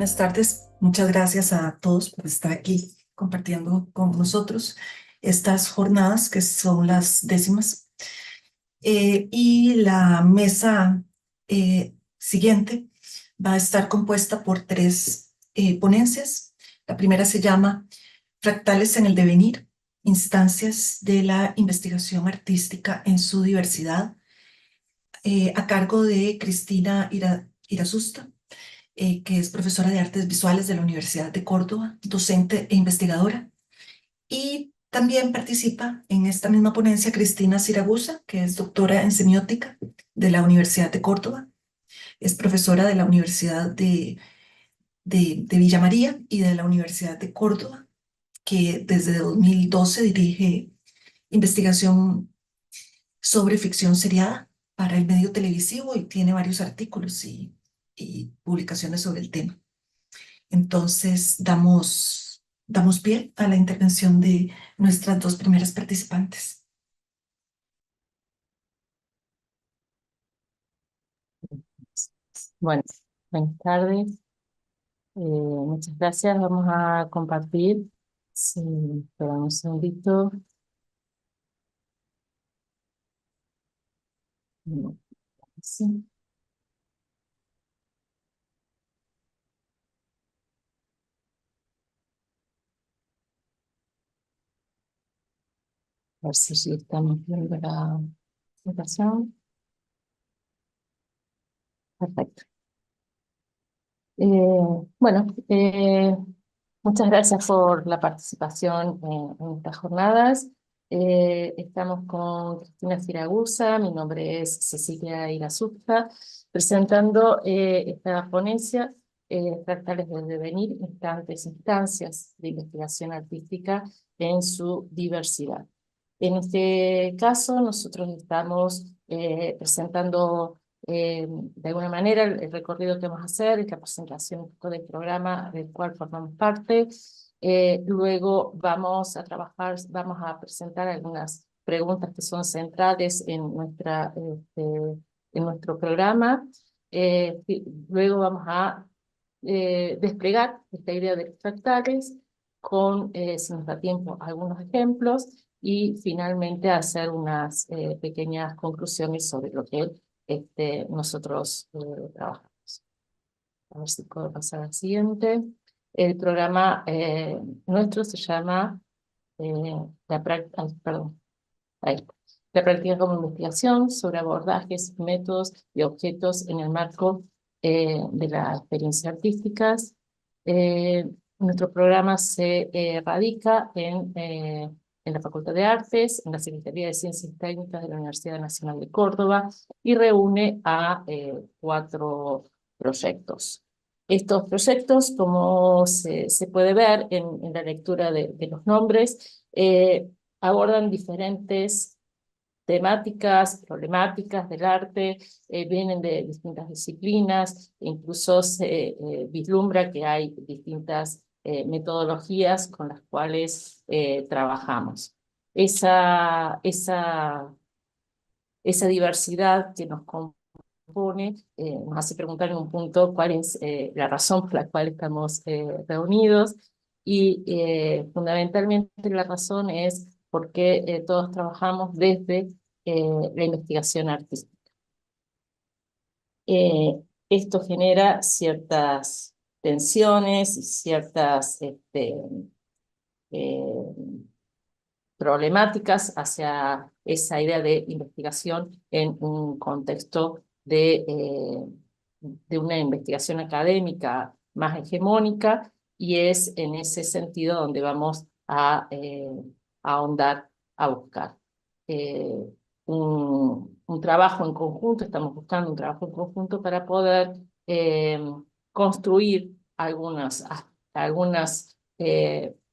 Buenas tardes, muchas gracias a todos por estar aquí compartiendo con nosotros estas jornadas que son las 10º. Y la mesa siguiente va a estar compuesta por 3 ponencias. La primera se llama Fractales en el devenir, instancias de la investigación artística en su diversidad, a cargo de Cristina Irasusta, que es profesora de artes visuales de la Universidad de Córdoba, docente e investigadora. Y también participa en esta misma ponencia Cristina Siragusa, que es doctora en semiótica de la Universidad de Córdoba. Es profesora de la Universidad de Villa María y de la Universidad de Córdoba, que desde 2012 dirige investigación sobre ficción seriada para el medio televisivo y tiene varios artículos y publicaciones sobre el tema. Entonces, damos pie a la intervención de nuestras 2 primeras participantes. Bueno, buenas tardes. Muchas gracias. Vamos a compartir. Sí, esperamos un segundito. No, sí. A ver si sí estamos viendo la presentación. Perfecto. Bueno, muchas gracias por la participación en estas jornadas. Estamos con Cristina Siragusa, mi nombre es Cecilia Irasusta, presentando esta ponencia, Fractales del devenir, instancias de investigación artística en su diversidad. En este caso, nosotros estamos presentando de alguna manera el recorrido que vamos a hacer, esta presentación un poco del programa del cual formamos parte. Luego vamos a trabajar, vamos a presentar algunas preguntas que son centrales en nuestro programa. Luego vamos a desplegar esta idea de fractales con, si nos da tiempo, algunos ejemplos y finalmente hacer unas pequeñas conclusiones sobre lo que nosotros trabajamos. A ver si puedo pasar al siguiente. El programa nuestro se llama perdón, ahí. La práctica como investigación sobre abordajes, métodos y objetos en el marco de las experiencias artísticas. Nuestro programa se radica en la Facultad de Artes, en la Secretaría de Ciencias Técnicas de la Universidad Nacional de Córdoba y reúne a 4 proyectos. Estos proyectos, como se puede ver en la lectura de los nombres, abordan diferentes temáticas, problemáticas del arte, vienen de distintas disciplinas, incluso se vislumbra que hay distintas metodologías con las cuales trabajamos. Esa diversidad que nos compone nos hace preguntar en un punto cuál es la razón por la cual estamos reunidos y fundamentalmente la razón es porque todos trabajamos desde la investigación artística. Esto genera ciertas tensiones y ciertas eh, problemáticas hacia esa idea de investigación en un contexto de una investigación académica más hegemónica, y es en ese sentido donde vamos a ahondar, a buscar. Un trabajo en conjunto, estamos buscando un trabajo en conjunto para poder construir algunas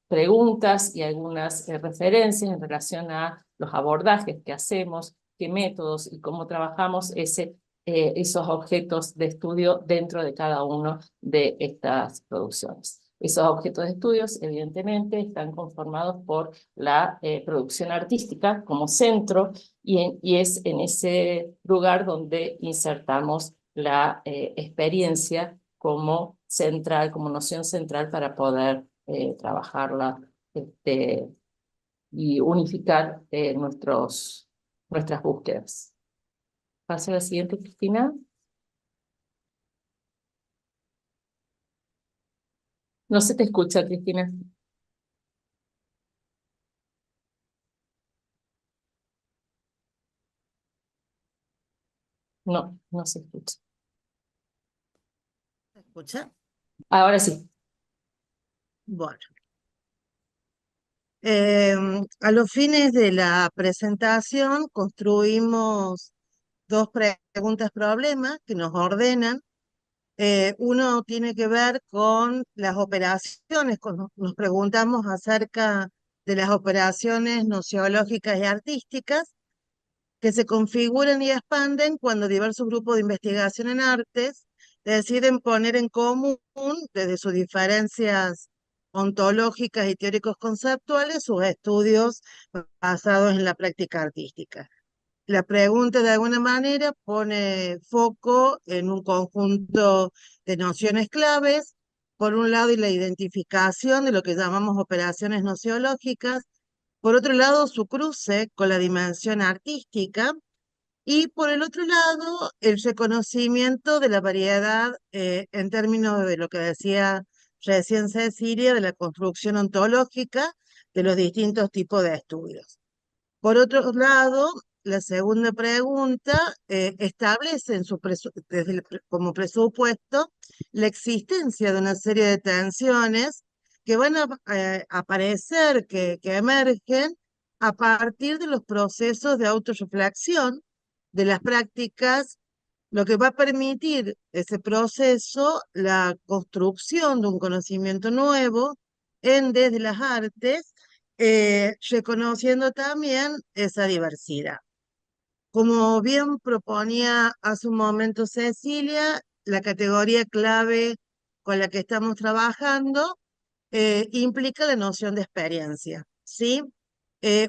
preguntas y algunas referencias en relación a los abordajes que hacemos, qué métodos y cómo trabajamos esos objetos de estudio dentro de cada una de estas producciones. Esos objetos de estudios, evidentemente, están conformados por la producción artística como centro y es en ese lugar donde insertamos la experiencia como central, como noción central para poder trabajarla y unificar nuestras búsquedas. Paso a la siguiente, Cristina. No se te escucha, Cristina. No, no se escucha. ¿Se escucha? Ahora sí. Bueno, a los fines de la presentación construimos dos preguntas problemas que nos ordenan. Uno tiene que ver con las operaciones, nos preguntamos acerca de las operaciones nociológicas y artísticas que se configuran y expanden cuando diversos grupos de investigación en artes deciden poner en común, desde sus diferencias ontológicas y teóricos conceptuales, sus estudios basados en la práctica artística. La pregunta de alguna manera pone foco en un conjunto de nociones claves. Por un lado, y la identificación de lo que llamamos operaciones nociológicas. Por otro lado, su cruce con la dimensión artística. Y por el otro lado, el reconocimiento de la variedad en términos de lo que decía recién Cecilia, de la construcción ontológica de los distintos tipos de estudios. Por otro lado, la segunda pregunta establece como presupuesto la existencia de una serie de tensiones que van a aparecer, que emergen a partir de los procesos de autorreflexión de las prácticas, lo que va a permitir ese proceso, la construcción de un conocimiento nuevo desde las artes, reconociendo también esa diversidad. Como bien proponía hace un momento Cecilia, la categoría clave con la que estamos trabajando implica la noción de experiencia, ¿sí?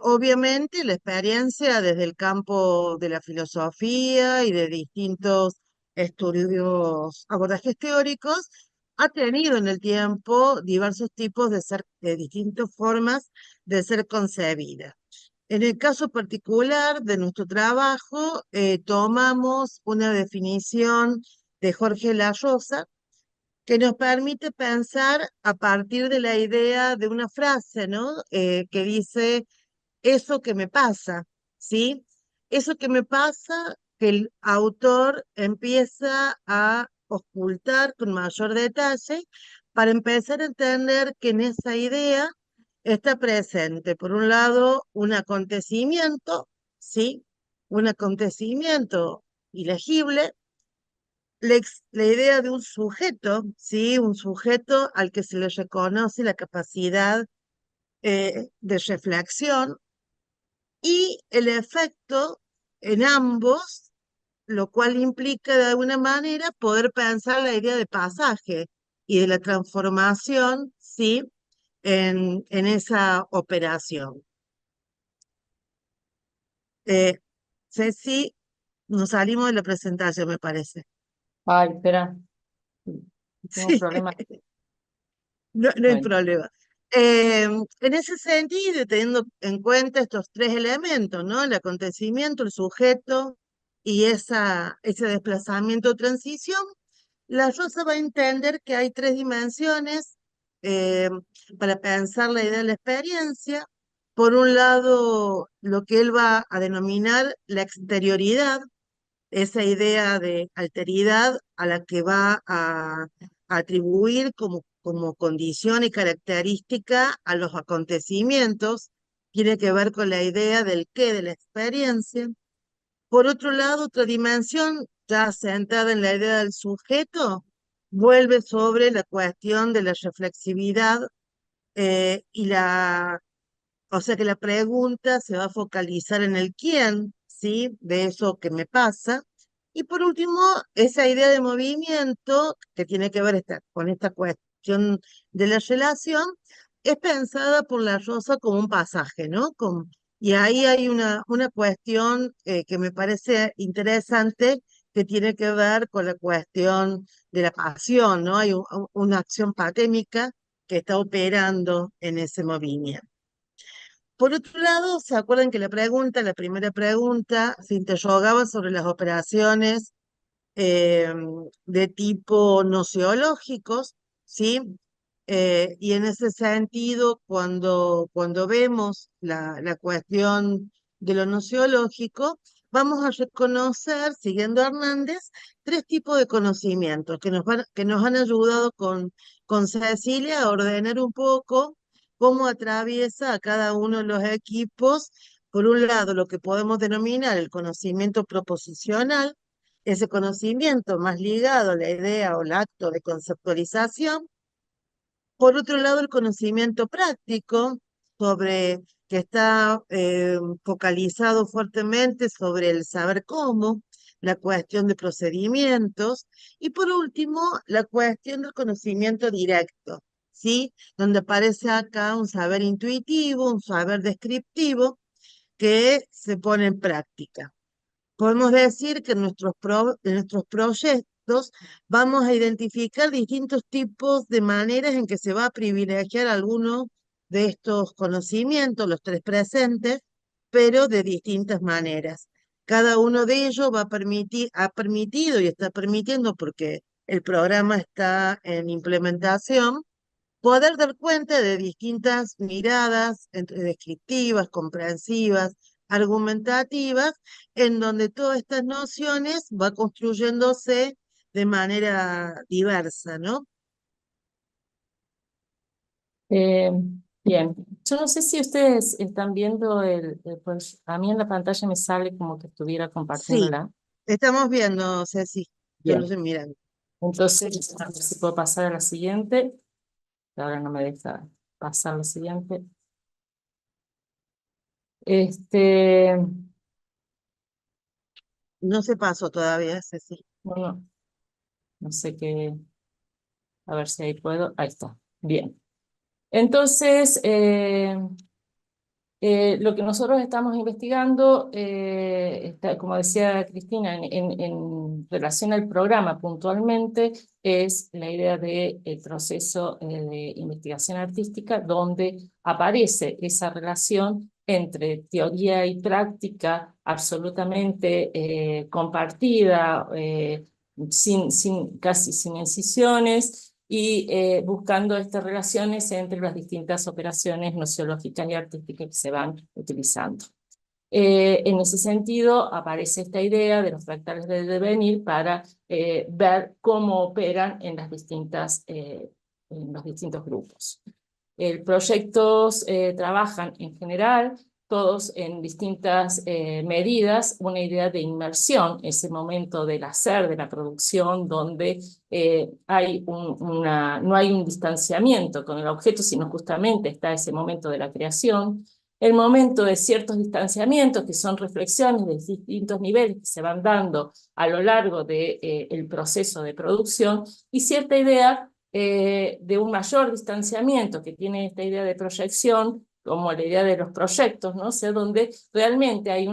Obviamente la experiencia desde el campo de la filosofía y de distintos estudios, abordajes teóricos, ha tenido en el tiempo diversos tipos de distintas formas de ser concebida. En el caso particular de nuestro trabajo, tomamos una definición de Jorge Larrosa, que nos permite pensar a partir de la idea de una frase, ¿no? Que dice, eso que me pasa, ¿sí? Eso que me pasa, que el autor empieza a ocultar con mayor detalle para empezar a entender que en esa idea está presente, por un lado, un acontecimiento, ¿sí? Un acontecimiento ilegible, la idea de un sujeto, ¿sí? Un sujeto al que se le reconoce la capacidad de reflexión y el efecto en ambos, lo cual implica de alguna manera poder pensar la idea de pasaje y de la transformación, ¿sí? En esa operación. Ceci, nos salimos de la presentación, me parece. Ay, espera. Tengo un Sí. problema. No hay Bueno, problema. En ese sentido, teniendo en cuenta estos tres elementos, ¿no? El acontecimiento, el sujeto y ese desplazamiento o transición, la Rosa va a entender que hay tres dimensiones eh, para pensar la idea de la experiencia. Por un lado, lo que él va a denominar la exterioridad, esa idea de alteridad a la que va a atribuir como condición y característica a los acontecimientos, tiene que ver con la idea del qué de la experiencia. Por otro lado, otra dimensión, ya centrada en la idea del sujeto, vuelve sobre la cuestión de la reflexividad o sea que la pregunta se va a focalizar en el quién, ¿sí? De eso que me pasa. Y por último, esa idea de movimiento, que tiene que ver con esta cuestión de la relación, es pensada por La Rosa como un pasaje, ¿no? Y ahí hay una cuestión que me parece interesante, que tiene que ver con la cuestión de la pasión, ¿no? Hay una acción patémica que está operando en ese movimiento. Por otro lado, ¿se acuerdan que la primera pregunta, se interrogaba sobre las operaciones eh, de tipo nociológicos, ¿sí? Y en ese sentido, cuando vemos la cuestión de lo nociológico, vamos a reconocer, siguiendo a Hernández, tres tipos de conocimientos que nos han ayudado con Cecilia a ordenar un poco cómo atraviesa a cada uno de los equipos. Por un lado, lo que podemos denominar el conocimiento proposicional, ese conocimiento más ligado a la idea o el acto de conceptualización. Por otro lado, el conocimiento práctico, que está focalizado fuertemente sobre el saber cómo, la cuestión de procedimientos, y por último, la cuestión del conocimiento directo, ¿sí? Donde aparece acá un saber intuitivo, un saber descriptivo que se pone en práctica. Podemos decir que en nuestros proyectos vamos a identificar distintos tipos de maneras en que se va a privilegiar alguno de estos conocimientos, los tres presentes, pero de distintas maneras. Cada uno de ellos ha permitido y está permitiendo, porque el programa está en implementación, poder dar cuenta de distintas miradas, entre descriptivas, comprensivas, argumentativas, en donde todas estas nociones va construyéndose de manera diversa, ¿no? Eh, Bien, yo no sé si ustedes están viendo pues a mí en la pantalla me sale como que estuviera Sí, compartiéndola. estamos viendo, Ceci, yo lo Bien, estoy mirando. entonces, a ver si puedo pasar a la siguiente. Ahora no me deja pasar a la siguiente. Este, No se pasó todavía, Ceci. no, no sé qué, a ver si ahí puedo. Ahí está. Bien. Entonces, lo que nosotros estamos investigando, como decía Cristina, en relación al programa puntualmente, es la idea del proceso de investigación artística, donde aparece esa relación entre teoría y práctica absolutamente compartida, casi sin incisiones, y buscando estas relaciones entre las distintas operaciones nociológicas y artísticas que se van utilizando. En ese sentido, aparece esta idea de los fractales del devenir para ver cómo operan en en los distintos grupos. Proyectos trabajan en general todos en distintas medidas, una idea de inmersión, ese momento del hacer, de la producción, donde no hay un distanciamiento con el objeto, sino justamente está ese momento de la creación, el momento de ciertos distanciamientos, que son reflexiones de distintos niveles que se van dando a lo largo del proceso de producción, y cierta idea de un mayor distanciamiento que tiene esta idea de proyección, como la idea de los proyectos, ¿no? O sea, donde realmente hay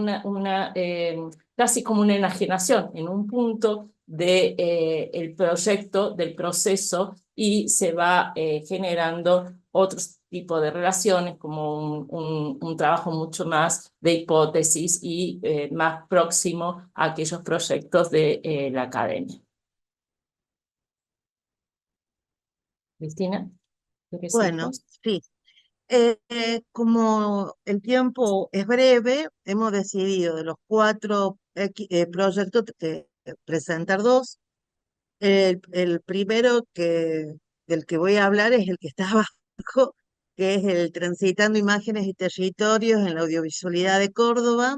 casi como una enajenación en un punto el proyecto, del proceso, y se va generando otro tipo de relaciones, como un trabajo mucho más de hipótesis y más próximo a aquellos proyectos de la academia. Cristina, ¿qué Bueno, seguimos? sí. Como el tiempo es breve, hemos decidido de los cuatro proyectos presentar dos. El primero del que voy a hablar es el que está abajo, que es el Transitando Imágenes y Territorios en la Audiovisualidad de Córdoba,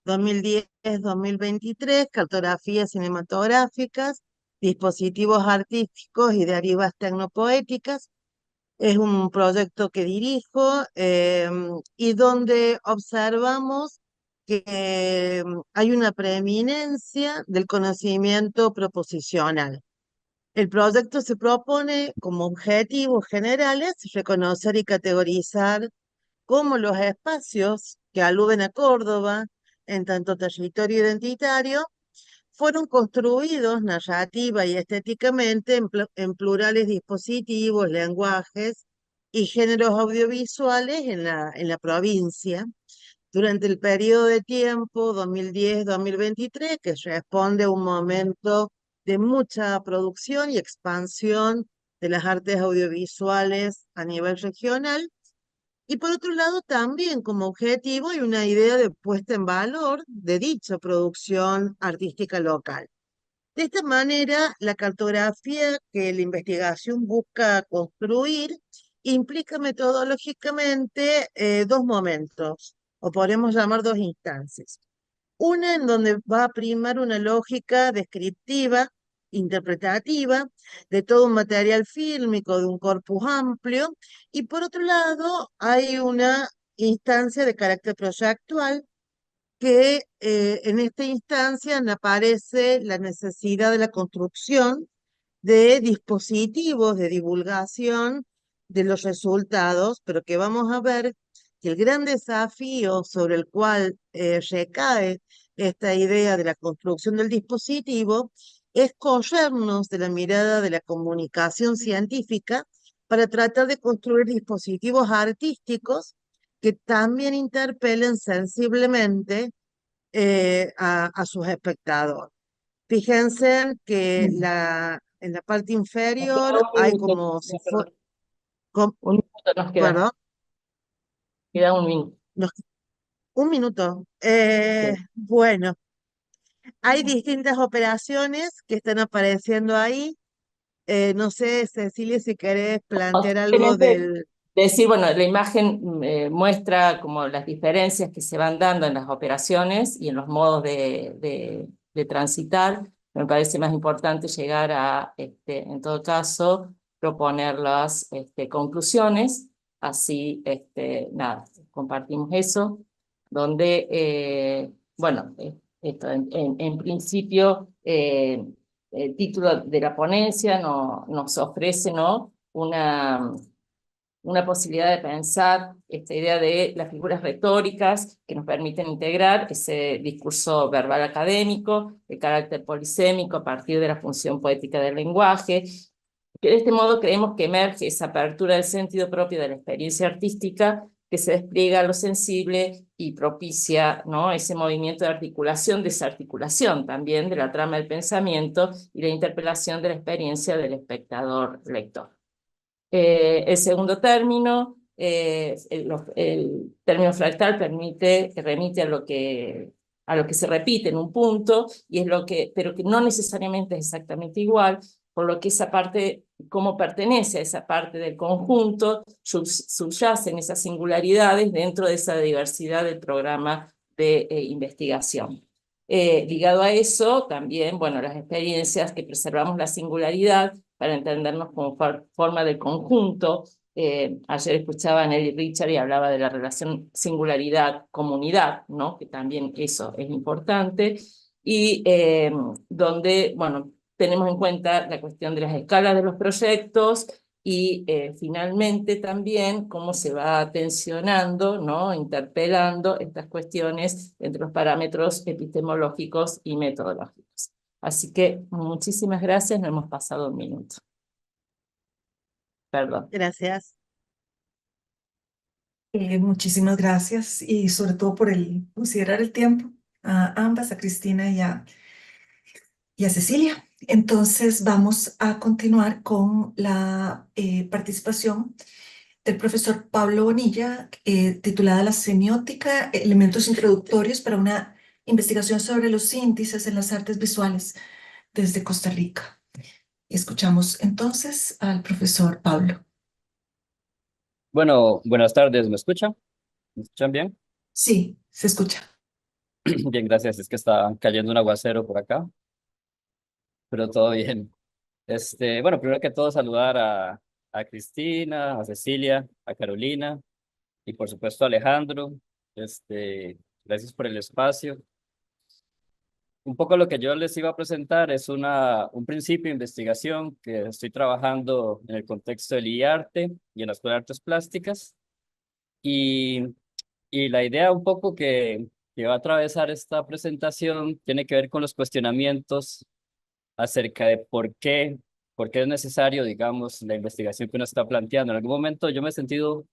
2010-2023, cartografías cinematográficas, dispositivos artísticos y derivas tecnopoéticas. Es un proyecto que dirijo y donde observamos que hay una preeminencia del conocimiento proposicional. El proyecto se propone como objetivos generales reconocer y categorizar cómo los espacios que aluden a Córdoba, en tanto territorio identitario, fueron construidos narrativa y estéticamente en plurales dispositivos, lenguajes y géneros audiovisuales en la provincia durante el periodo de tiempo 2010-2023, que responde a un momento de mucha producción y expansión de las artes audiovisuales a nivel regional. Y por otro lado, también como objetivo hay una idea de puesta en valor de dicha producción artística local. De esta manera, la cartografía que la investigación busca construir implica metodológicamente dos momentos, o podemos llamar dos instancias. Una en donde va a primar una lógica descriptiva, interpretativa, de todo un material fílmico, de un corpus amplio, y por otro lado hay una instancia de carácter proyectual que en esta instancia aparece la necesidad de la construcción de dispositivos de divulgación de los resultados, pero que vamos a ver que el gran desafío sobre el cual recae esta idea de la construcción del dispositivo es corrernos de la mirada de la comunicación científica para tratar de construir dispositivos artísticos que también interpelen sensiblemente a sus espectadores. Fíjense que en la parte Nos queda inferior un hay minuto, como si fuera, perdón. Un minuto nos perdón, queda un minuto. nos- un minuto. Sí. Bueno, hay distintas operaciones que están apareciendo ahí. No sé, Cecilia, si querés plantear algo Simplemente del... decir, bueno, la imagen muestra como las diferencias que se van dando en las operaciones y en los modos de transitar. Me parece más importante llegar a, en todo caso, proponer las conclusiones. Así, nada, compartimos eso, donde, bueno, esto en principio, el título de la ponencia nos ofrece, ¿no?, una posibilidad de pensar esta idea de las figuras retóricas que nos permiten integrar ese discurso verbal académico, de carácter polisémico a partir de la función poética del lenguaje, que de este modo creemos que emerge esa apertura del sentido propio de la experiencia artística que se despliega a lo sensible y propicia, ¿no?, ese movimiento de articulación, desarticulación también de la trama del pensamiento y la interpelación de la experiencia del espectador lector. El segundo término, el término fractal remite a lo que se repite en un punto, y es pero que no necesariamente es exactamente igual, por lo que esa parte, como pertenece a esa parte del conjunto, subyacen esas singularidades dentro de esa diversidad del programa de investigación. Ligado a eso, también, bueno, las experiencias que preservamos la singularidad para entendernos como forma de conjunto. Ayer escuchaba a Nelly Richard y hablaba de la relación singularidad-comunidad, ¿no?, que también eso es importante, y donde, bueno, tenemos en cuenta la cuestión de las escalas de los proyectos y finalmente también cómo se va tensionando, ¿no?, interpelando estas cuestiones entre los parámetros epistemológicos y metodológicos. Así que muchísimas gracias, nos hemos pasado un minuto. Perdón. Gracias. Muchísimas gracias y sobre todo por considerar el tiempo a ambas, a Cristina y a Cecilia. Entonces vamos a continuar con la participación del profesor Pablo Bonilla, titulada La semiótica, elementos introductorios para una investigación sobre los índices en las artes visuales desde Costa Rica. Escuchamos entonces al profesor Pablo. Bueno, buenas tardes, ¿me escuchan? ¿Me escuchan bien? Sí, se escucha. Bien, gracias. Es que está cayendo un aguacero por acá, pero todo bien. Bueno, primero que todo saludar a Cristina, a Cecilia, a Carolina y por supuesto a Alejandro. Gracias por el espacio. Un poco lo que yo les iba a presentar es un principio de investigación que estoy trabajando en el contexto del IARTE y en la Escuela de Artes Plásticas. Y, y la idea un poco que va a atravesar esta presentación tiene que ver con los cuestionamientos acerca de por qué es necesario, digamos, la investigación que uno está planteando. En algún momento yo me he sentido,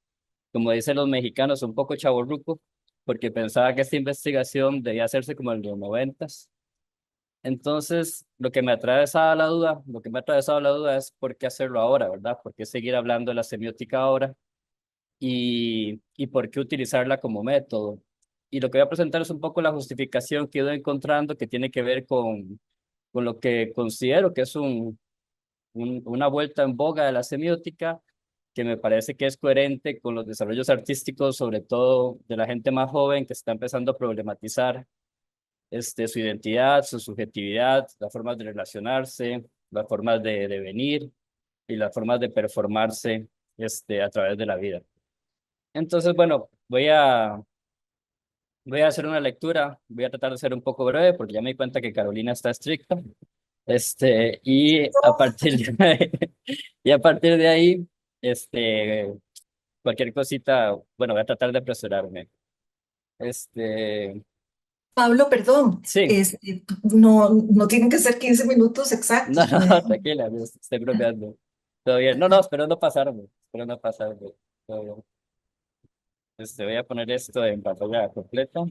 como dicen los mexicanos, un poco chavorruco, porque pensaba que esta investigación debía hacerse como en los 90s. Entonces, lo que me ha atravesado la duda es por qué hacerlo ahora, ¿verdad? ¿Por qué seguir hablando de la semiótica ahora? Y por qué utilizarla como método. Y lo que voy a presentar es un poco la justificación que he ido encontrando que tiene que ver con lo que considero que es una vuelta en boga de la semiótica, que me parece que es coherente con los desarrollos artísticos, sobre todo de la gente más joven que está empezando a problematizar su identidad, su subjetividad, las formas de relacionarse, las formas de venir y las formas de performarse a través de la vida. Entonces, bueno, voy a hacer una lectura, voy a tratar de ser un poco breve porque ya me di cuenta que Carolina está estricta. Y a partir de ahí, este, cualquier cosita, bueno, voy a tratar de apresurarme. Este, Pablo, perdón, sí, no tienen que ser 15 minutos no, exactos, no, tranquila, estoy bromeando. Todo bien. No, no, espero no pasarme, espero no pasarme. Todo bien. Voy a poner esto en pantalla completa.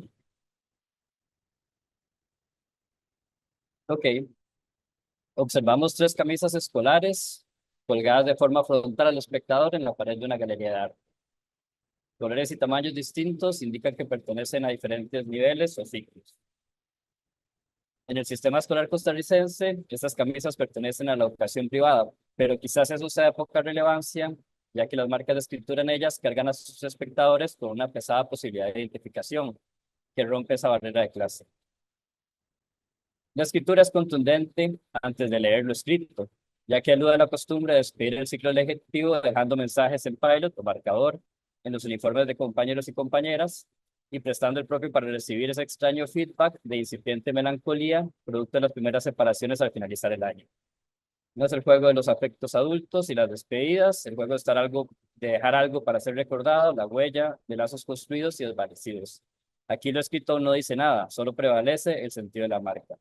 Ok, observamos 3 camisas escolares colgadas de forma frontal al espectador en la pared de una galería de arte. Colores y tamaños distintos indican que pertenecen a diferentes niveles o ciclos. En el sistema escolar costarricense, estas camisas pertenecen a la educación privada, pero quizás eso sea de poca relevancia, ya que las marcas de escritura en ellas cargan a sus espectadores con una pesada posibilidad de identificación que rompe esa barrera de clase. La escritura es contundente antes de leer lo escrito, ya que alude a la costumbre de despedir el ciclo lectivo dejando mensajes en pilot o marcador en los uniformes de compañeros y compañeras y prestando el propio para recibir ese extraño feedback de incipiente melancolía producto de las primeras separaciones al finalizar el año. No es el juego de los afectos adultos y las despedidas, el juego de dejar algo para ser recordado, la huella de lazos construidos y desvanecidos. Aquí lo escrito no dice nada, solo prevalece el sentido de la marca.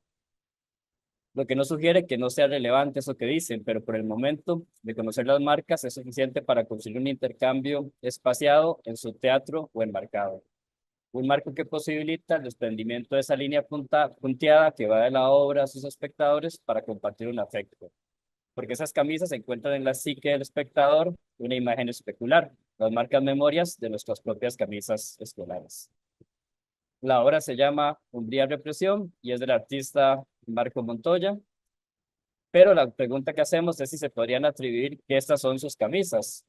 Lo que no sugiere que no sea relevante eso que dicen, pero por el momento de conocer las marcas es suficiente para construir un intercambio espaciado en su teatro o enmarcado. Un marco que posibilita el desprendimiento de esa línea punteada que va de la obra a sus espectadores para compartir un afecto. Porque esas camisas encuentran en la psique del espectador una imagen especular, las marcas memorias de nuestras propias camisas escolares. La obra se llama Umbría Represión y es del artista Marco Montoya, pero la pregunta que hacemos es si se podrían atribuir que estas son sus camisas.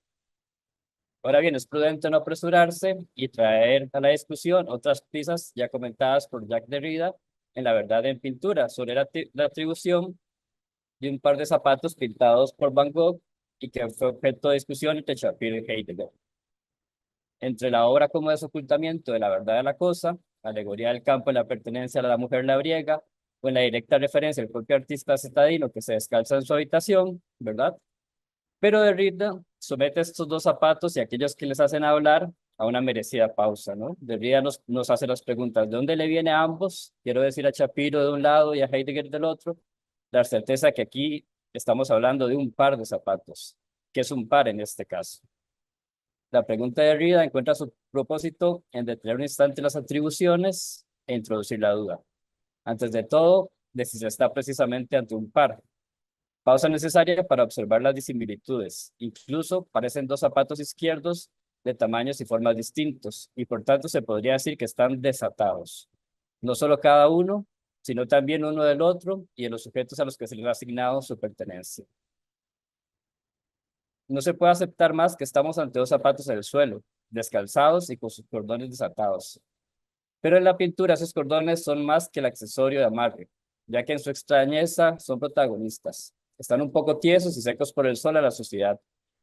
Ahora bien, es prudente no apresurarse y traer a la discusión otras piezas ya comentadas por Jacques Derrida en La verdad en pintura sobre la atribución de un par de zapatos pintados por Van Gogh y que fue objeto de discusión entre Shapiro y Heidegger. Entre la obra como desocultamiento de la verdad de la cosa, alegoría del campo en la pertenencia a la mujer labriega, o en la directa referencia al propio artista citadino que se descalza en su habitación, ¿verdad? Pero Derrida somete estos 2 zapatos y aquellos que les hacen hablar a una merecida pausa, ¿no? Derrida nos hace las preguntas, ¿de dónde le viene a ambos? Quiero decir a Shapiro de un lado y a Heidegger del otro, la certeza que aquí estamos hablando de un par de zapatos, que es un par en este caso. La pregunta de Derrida encuentra su propósito en detener un instante las atribuciones e introducir la duda. Antes de todo, de si se está precisamente ante un par. Pausa necesaria para observar las disimilitudes. Incluso parecen 2 zapatos izquierdos de tamaños y formas distintos, y por tanto se podría decir que están desatados. No solo cada uno, sino también uno del otro y de los sujetos a los que se les ha asignado su pertenencia. No se puede aceptar más que estamos ante 2 zapatos en el suelo, descalzados y con sus cordones desatados. Pero en la pintura esos cordones son más que el accesorio de amarre, ya que en su extrañeza son protagonistas. Están un poco tiesos y secos por el sol a la sociedad,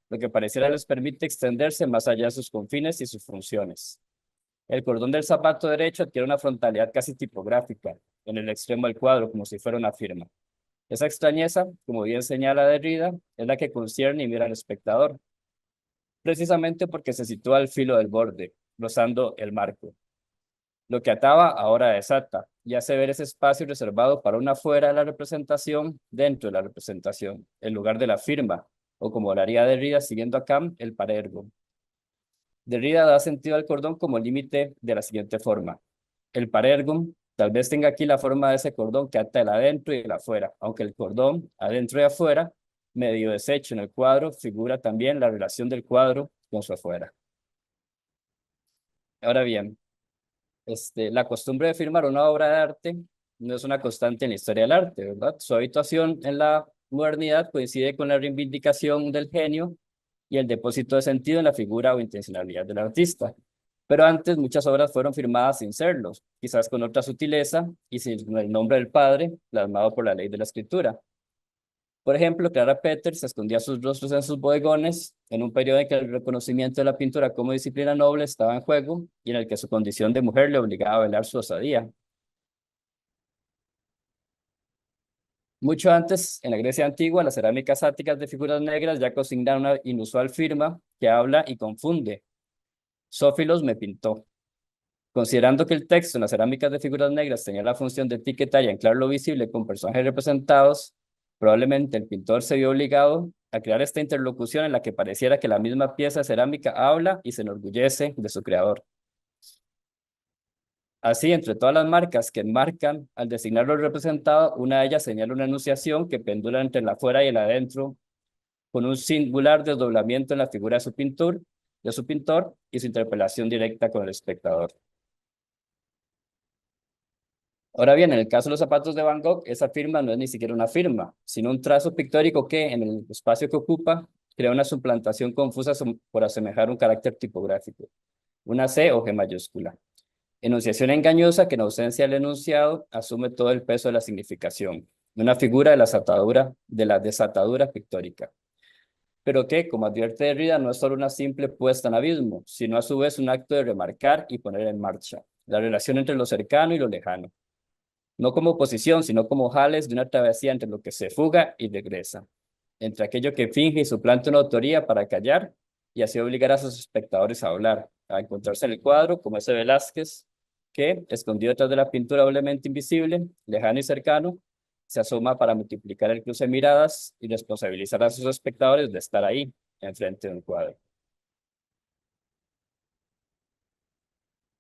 lo que pareciera les permite extenderse más allá de sus confines y sus funciones. El cordón del zapato derecho tiene una frontalidad casi tipográfica en el extremo del cuadro, como si fuera una firma. Esa extrañeza, como bien señala Derrida, es la que concierne y mira al espectador, precisamente porque se sitúa al filo del borde, rozando el marco. Lo que ataba ahora desata y hace ver ese espacio reservado para una fuera de la representación dentro de la representación, en lugar de la firma, o como lo haría Derrida siguiendo a Kant, el parergo. Derrida da sentido al cordón como límite de la siguiente forma. El parergum tal vez tenga aquí la forma de ese cordón que ata el adentro y el afuera, aunque el cordón adentro y afuera, medio deshecho en el cuadro, figura también la relación del cuadro con su afuera. Ahora bien, la costumbre de firmar una obra de arte no es una constante en la historia del arte, ¿verdad? Su habituación en la modernidad coincide con la reivindicación del genio y el depósito de sentido en la figura o intencionalidad del artista. Pero antes muchas obras fueron firmadas sin serlos, quizás con otra sutileza y sin el nombre del padre, plasmado por la ley de la escritura. Por ejemplo, Clara Peters escondía sus rostros en sus bodegones en un periodo en que el reconocimiento de la pintura como disciplina noble estaba en juego y en el que su condición de mujer le obligaba a velar su osadía. Mucho antes, en la Grecia antigua, las cerámicas áticas de figuras negras ya consignan una inusual firma que habla y confunde. Sófilos me pintó. Considerando que el texto en las cerámicas de figuras negras tenía la función de etiquetar y anclar lo visible con personajes representados, probablemente el pintor se vio obligado a crear esta interlocución en la que pareciera que la misma pieza de cerámica habla y se enorgullece de su creador. Así, entre todas las marcas que enmarcan al designar lo representado, una de ellas señala una enunciación que pendula entre el afuera y el adentro, con un singular desdoblamiento en la figura de su pintor y su interpelación directa con el espectador. Ahora bien, en el caso de los zapatos de Van Gogh, esa firma no es ni siquiera una firma, sino un trazo pictórico que, en el espacio que ocupa, crea una suplantación confusa por asemejar un carácter tipográfico, una C o G mayúscula. Enunciación engañosa que en ausencia del enunciado asume todo el peso de la significación, una figura de la desatadura pictórica. Pero que, como advierte Derrida, no es solo una simple puesta en abismo, sino a su vez un acto de remarcar y poner en marcha la relación entre lo cercano y lo lejano. No como oposición, sino como jales de una travesía entre lo que se fuga y regresa, entre aquello que finge y suplanta una autoría para callar y así obligar a sus espectadores a hablar, a encontrarse en el cuadro como ese Velázquez que, escondido detrás de la pintura doblemente invisible, lejano y cercano, se asoma para multiplicar el cruce de miradas y responsabilizar a sus espectadores de estar ahí, enfrente de un cuadro.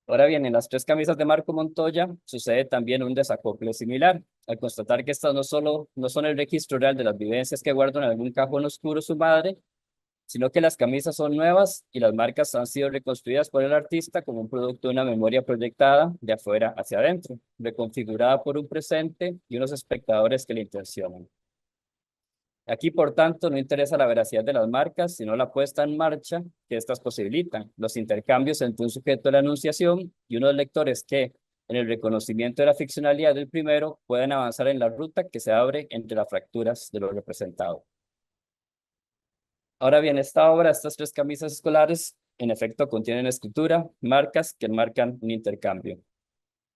Ahora bien, en las tres camisas de Marco Montoya sucede también un desacople similar, al constatar que estas no son el registro real de las vivencias que guarda en algún cajón oscuro su madre, sino que las camisas son nuevas y las marcas han sido reconstruidas por el artista como un producto de una memoria proyectada de afuera hacia adentro, reconfigurada por un presente y unos espectadores que le intencionan. Aquí, por tanto, no interesa la veracidad de las marcas, sino la puesta en marcha que éstas posibilitan, los intercambios entre un sujeto de la enunciación y unos lectores que, en el reconocimiento de la ficcionalidad del primero, pueden avanzar en la ruta que se abre entre las fracturas de lo representado. Ahora bien, esta obra, estas tres camisas escolares, en efecto contienen escritura, marcas que enmarcan un intercambio,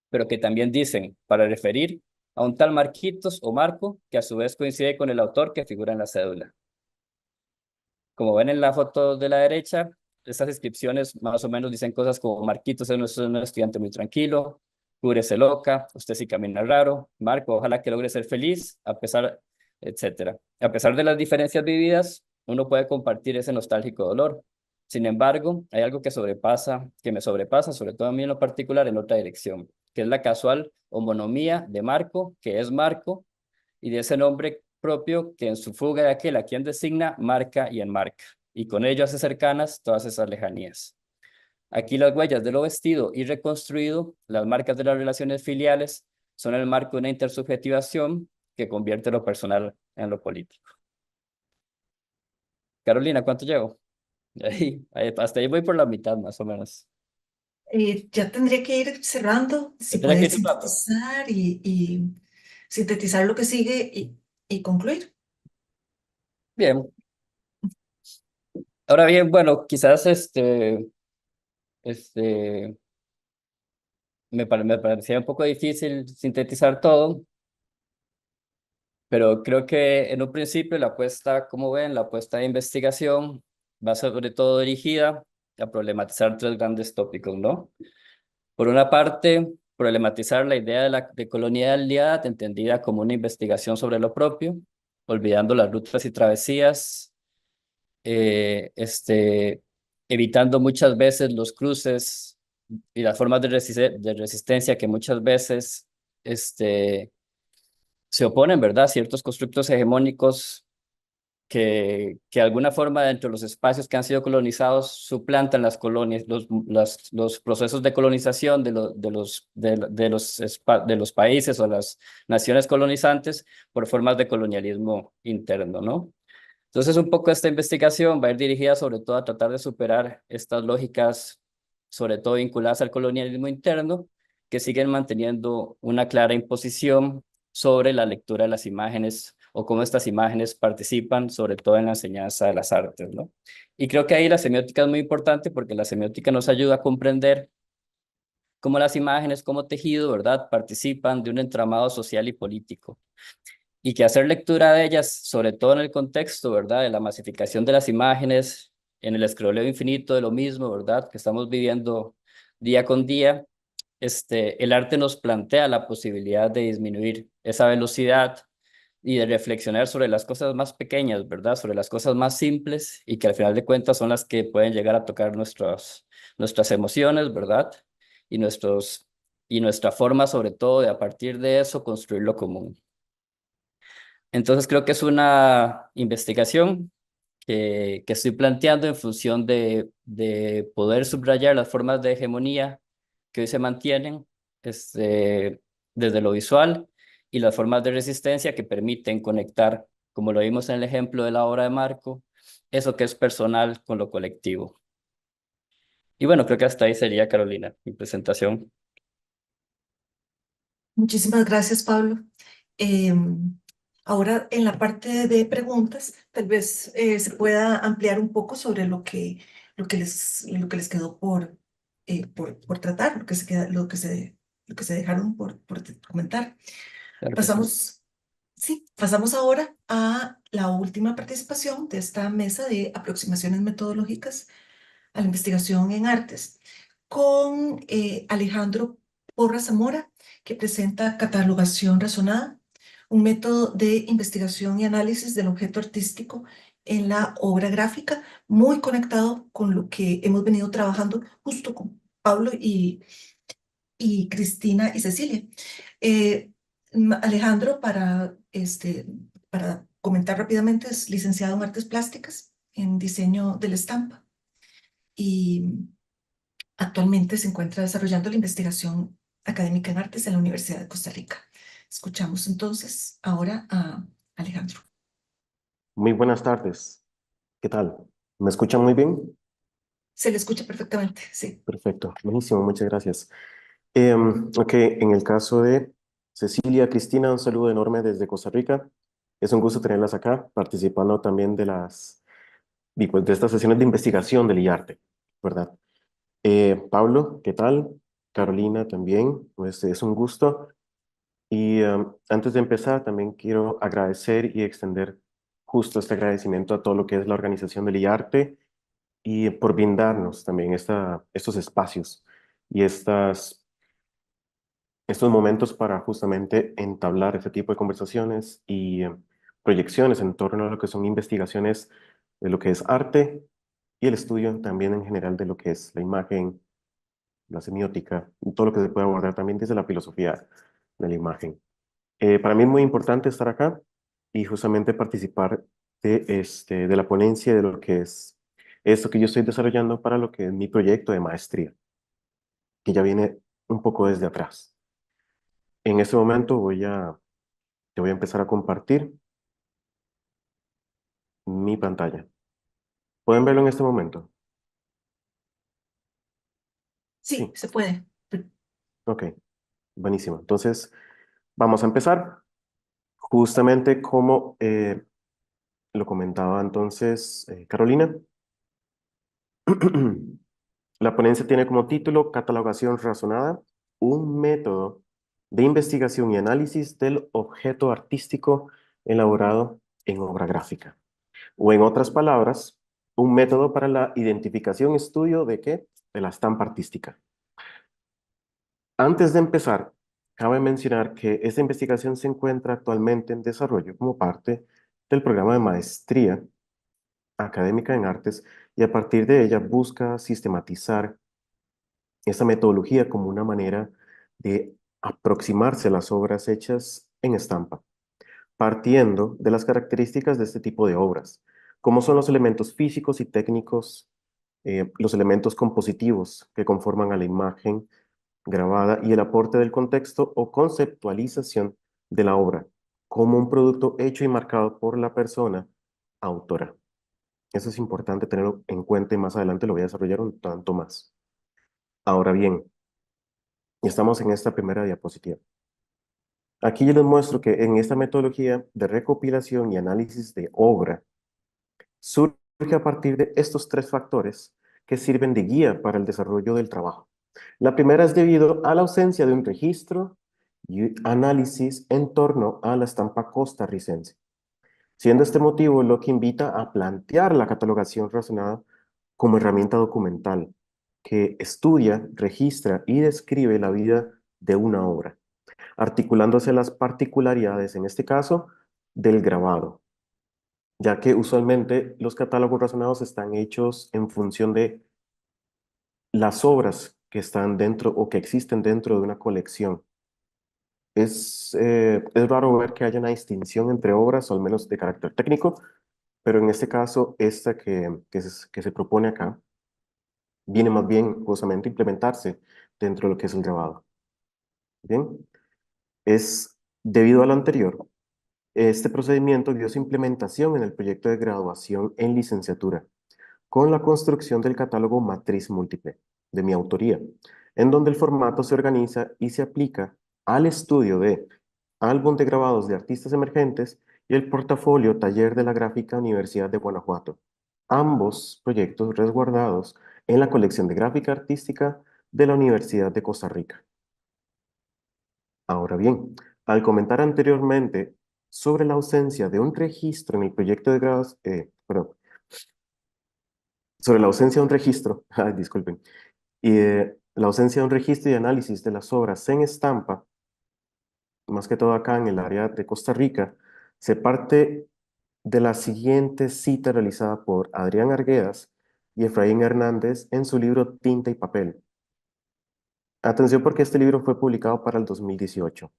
pero que también dicen, para referir a un tal Marquitos o Marco, que a su vez coincide con el autor que figura en la cédula. Como ven en la foto de la derecha, estas inscripciones más o menos dicen cosas como Marquitos es un estudiante muy tranquilo, Cúrese loca, usted sí camina raro, Marco, ojalá que logre ser feliz, etcétera. A pesar de las diferencias vividas, uno puede compartir ese nostálgico dolor. Sin embargo, hay algo que me sobrepasa, sobre todo a mí en lo particular, en otra dirección, que es la casual homonimia de Marco, que es Marco, y de ese nombre propio que en su fuga de aquel a quien designa, marca y enmarca, y con ello hace cercanas todas esas lejanías. Aquí las huellas de lo vestido y reconstruido, las marcas de las relaciones filiales, son el marco de una intersubjetivación que convierte lo personal en lo político. Carolina, ¿cuánto llevo? Hasta ahí voy por la mitad, más o menos. Ya tendría que ir cerrando, si Tendrá que ir puedes cerrando. sintetizar y sintetizar lo que sigue y concluir. Bien. Ahora bien, bueno, quizás me parecía un poco difícil sintetizar todo, pero creo que en un principio la apuesta, como ven, la apuesta de investigación va sobre todo dirigida a problematizar tres grandes tópicos, ¿no? Por una parte, problematizar la idea de colonialidad entendida como una investigación sobre lo propio, olvidando las rutas y travesías, evitando muchas veces los cruces y las formas de resistencia que muchas veces se oponen, ¿verdad? Ciertos constructos hegemónicos que de alguna forma dentro de los espacios que han sido colonizados suplantan las colonias, los procesos de colonización de los países o las naciones colonizantes por formas de colonialismo interno, ¿no? Entonces, un poco esta investigación va a ir dirigida sobre todo a tratar de superar estas lógicas, sobre todo vinculadas al colonialismo interno, que siguen manteniendo una clara imposición sobre la lectura de las imágenes o cómo estas imágenes participan, sobre todo en la enseñanza de las artes, ¿no? Y creo que ahí la semiótica es muy importante porque la semiótica nos ayuda a comprender cómo las imágenes como tejido, ¿verdad?, participan de un entramado social y político y que hacer lectura de ellas, sobre todo en el contexto, ¿verdad?, de la masificación de las imágenes, en el escroleo infinito de lo mismo, ¿verdad?, que estamos viviendo día con día, el arte nos plantea la posibilidad de disminuir esa velocidad y de reflexionar sobre las cosas más pequeñas, ¿verdad?, sobre las cosas más simples y que al final de cuentas son las que pueden llegar a tocar nuestras emociones, ¿verdad?, y, y nuestra forma, sobre todo, de a partir de eso construir lo común. Entonces creo que es una investigación que estoy planteando en función de poder subrayar las formas de hegemonía que hoy se mantienen desde lo visual y las formas de resistencia que permiten conectar, como lo vimos en el ejemplo de la obra de Marco, eso que es personal con lo colectivo. Y bueno, creo que hasta ahí sería, Carolina, mi presentación. Muchísimas gracias, Pablo. Ahora, en la parte de preguntas, tal vez se pueda ampliar un poco sobre lo que les quedó por tratar, lo que se dejaron por comentar. Claro que sí. Pasamos ahora a la última participación de esta mesa de aproximaciones metodológicas a la investigación en artes con Alejandro Porras Zamora, que presenta catalogación razonada, un método de investigación y análisis del objeto artístico en la obra gráfica, muy conectado con lo que hemos venido trabajando justo con Pablo y Cristina y Cecilia. Alejandro, para comentar rápidamente, es licenciado en Artes Plásticas, en diseño de la estampa y actualmente se encuentra desarrollando la investigación académica en artes en la Universidad de Costa Rica. Escuchamos entonces ahora a Alejandro. Muy buenas tardes. ¿Qué tal? ¿Me escuchan muy bien? Se le escucha perfectamente, sí. Perfecto. Buenísimo. Muchas gracias. Ok, en el caso de Cecilia, Cristina, un saludo enorme desde Costa Rica. Es un gusto tenerlas acá, participando también pues, de estas sesiones de investigación del IARTE, ¿verdad? Pablo, ¿qué tal? Carolina también, pues es un gusto. Y antes de empezar, también quiero agradecer y extender justo este agradecimiento a todo lo que es la organización del IARTE y por brindarnos también estos espacios y estos momentos para justamente entablar este tipo de conversaciones y proyecciones en torno a lo que son investigaciones de lo que es arte y el estudio también en general de lo que es la imagen, la semiótica y todo lo que se puede abordar también desde la filosofía de la imagen. Para mí es muy importante estar acá y justamente participar de la ponencia de lo que es esto que yo estoy desarrollando para lo que es mi proyecto de maestría, que ya viene un poco desde atrás. En este momento te voy a empezar a compartir mi pantalla. ¿Pueden verlo en este momento? Sí, Sí, se puede. ok, buenísimo. Entonces, vamos a empezar. Justamente como lo comentaba entonces Carolina, la ponencia tiene como título Catalogación razonada un método de investigación y análisis del objeto artístico elaborado en obra gráfica. O en otras palabras, un método para la identificación y estudio de qué? De la estampa artística. Antes de empezar, cabe mencionar que esta investigación se encuentra actualmente en desarrollo como parte del programa de maestría académica en artes y a partir de ella busca sistematizar esta metodología como una manera de aproximarse a las obras hechas en estampa, partiendo de las características de este tipo de obras, como son los elementos físicos y técnicos, los elementos compositivos que conforman a la imagen grabada y el aporte del contexto o conceptualización de la obra como un producto hecho y marcado por la persona autora. Eso es importante tenerlo en cuenta y más adelante lo voy a desarrollar un tanto más. Ahora bien, estamos en esta primera diapositiva. Aquí yo les muestro que en esta metodología de recopilación y análisis de obra surge a partir de estos tres factores que sirven de guía para el desarrollo del trabajo. La primera es debido a la ausencia de un registro y análisis en torno a la estampa costarricense, siendo este motivo lo que invita a plantear la catalogación razonada como herramienta documental que estudia, registra y describe la vida de una obra, articulándose las particularidades, en este caso, del grabado, ya que usualmente los catálogos razonados están hechos en función de las obras que están dentro o que existen dentro de una colección. Es raro ver que haya una distinción entre obras, o al menos de carácter técnico, pero en este caso, esta que se propone acá, viene más bien justamente a implementarse dentro de lo que es el grabado. Bien, es debido a lo anterior, este procedimiento dio su implementación en el proyecto de graduación en licenciatura, con la construcción del catálogo matriz múltiple, de mi autoría, en donde el formato se organiza y se aplica al estudio de álbum de grabados de artistas emergentes y el portafolio Taller de la Gráfica Universidad de Guanajuato, ambos proyectos resguardados en la colección de gráfica artística de la Universidad de Costa Rica. Ahora bien, al comentar anteriormente sobre la ausencia de un registro en el proyecto de grados, sobre la ausencia de un registro, disculpen, y la ausencia de un registro y análisis de las obras en estampa, más que todo acá en el área de Costa Rica, se parte de la siguiente cita realizada por Adrián Arguedas y Efraín Hernández en su libro Tinta y Papel. Atención porque este libro fue publicado para el 2018.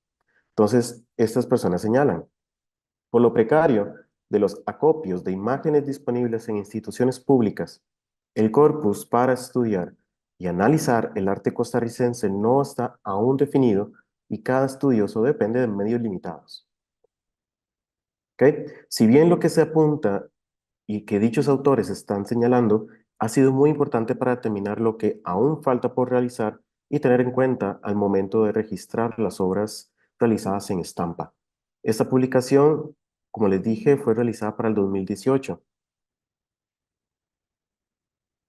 Entonces, estas personas señalan, por lo precario de los acopios de imágenes disponibles en instituciones públicas, el corpus para estudiar y analizar el arte costarricense no está aún definido y cada estudioso depende de medios limitados. ¿Okay? Si bien lo que se apunta y que dichos autores están señalando ha sido muy importante para determinar lo que aún falta por realizar y tener en cuenta al momento de registrar las obras realizadas en estampa. Esta publicación, como les dije, fue realizada para el 2018,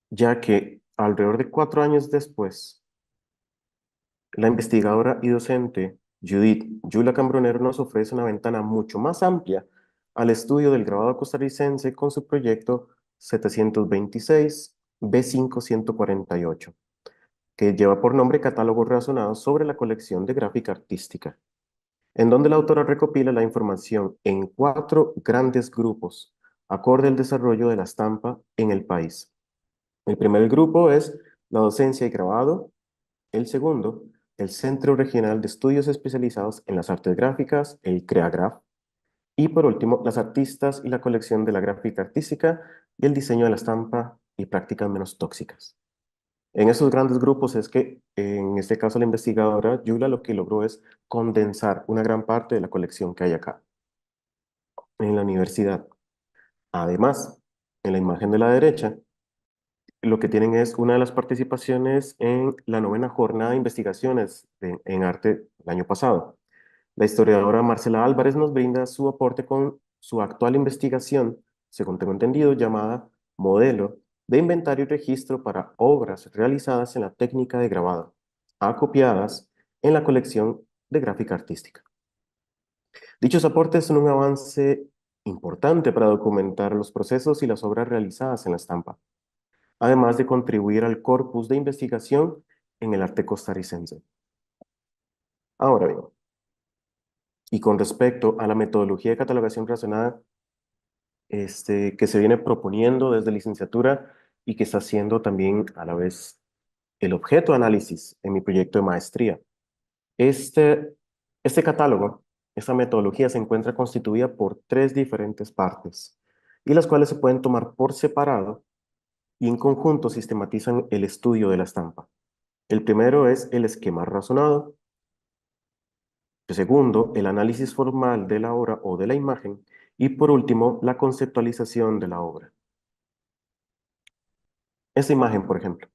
ya que alrededor de 4 años después, la investigadora y docente Judith Yula Cambronero nos ofrece una ventana mucho más amplia al estudio del grabado costarricense con su proyecto 726 B5148, que lleva por nombre Catálogos Razonados sobre la colección de gráfica artística, en donde la autora recopila la información en 4 grandes grupos, acorde al desarrollo de la estampa en el país. El primer grupo es la docencia y grabado, el segundo, el Centro Regional de Estudios Especializados en las Artes Gráficas, el CREAGRAF, y por último, las artistas y la colección de la gráfica artística y el diseño de la estampa y prácticas menos tóxicas. En esos grandes grupos es que, en este caso, la investigadora Yula lo que logró es condensar una gran parte de la colección que hay acá, en la universidad. Además, en la imagen de la derecha, lo que tienen es una de las participaciones en la 9ª jornada de investigaciones en arte el año pasado. La historiadora Marcela Álvarez nos brinda su aporte con su actual investigación, según tengo entendido, llamada Modelo de Inventario y Registro para Obras realizadas en la técnica de grabado, acopiadas en la colección de gráfica artística. Dichos aportes son un avance importante para documentar los procesos y las obras realizadas en la estampa, además de contribuir al corpus de investigación en el arte costarricense. Ahora bien, y con respecto a la metodología de catalogación razonada que se viene proponiendo desde licenciatura y que está siendo también a la vez el objeto de análisis en mi proyecto de maestría. Este catálogo, esta metodología se encuentra constituida por 3 diferentes partes, y las cuales se pueden tomar por separado y en conjunto sistematizan el estudio de la estampa. El primero es el esquema razonado. El segundo, el análisis formal de la obra o de la imagen. Y por último, la conceptualización de la obra. Esta imagen, por ejemplo.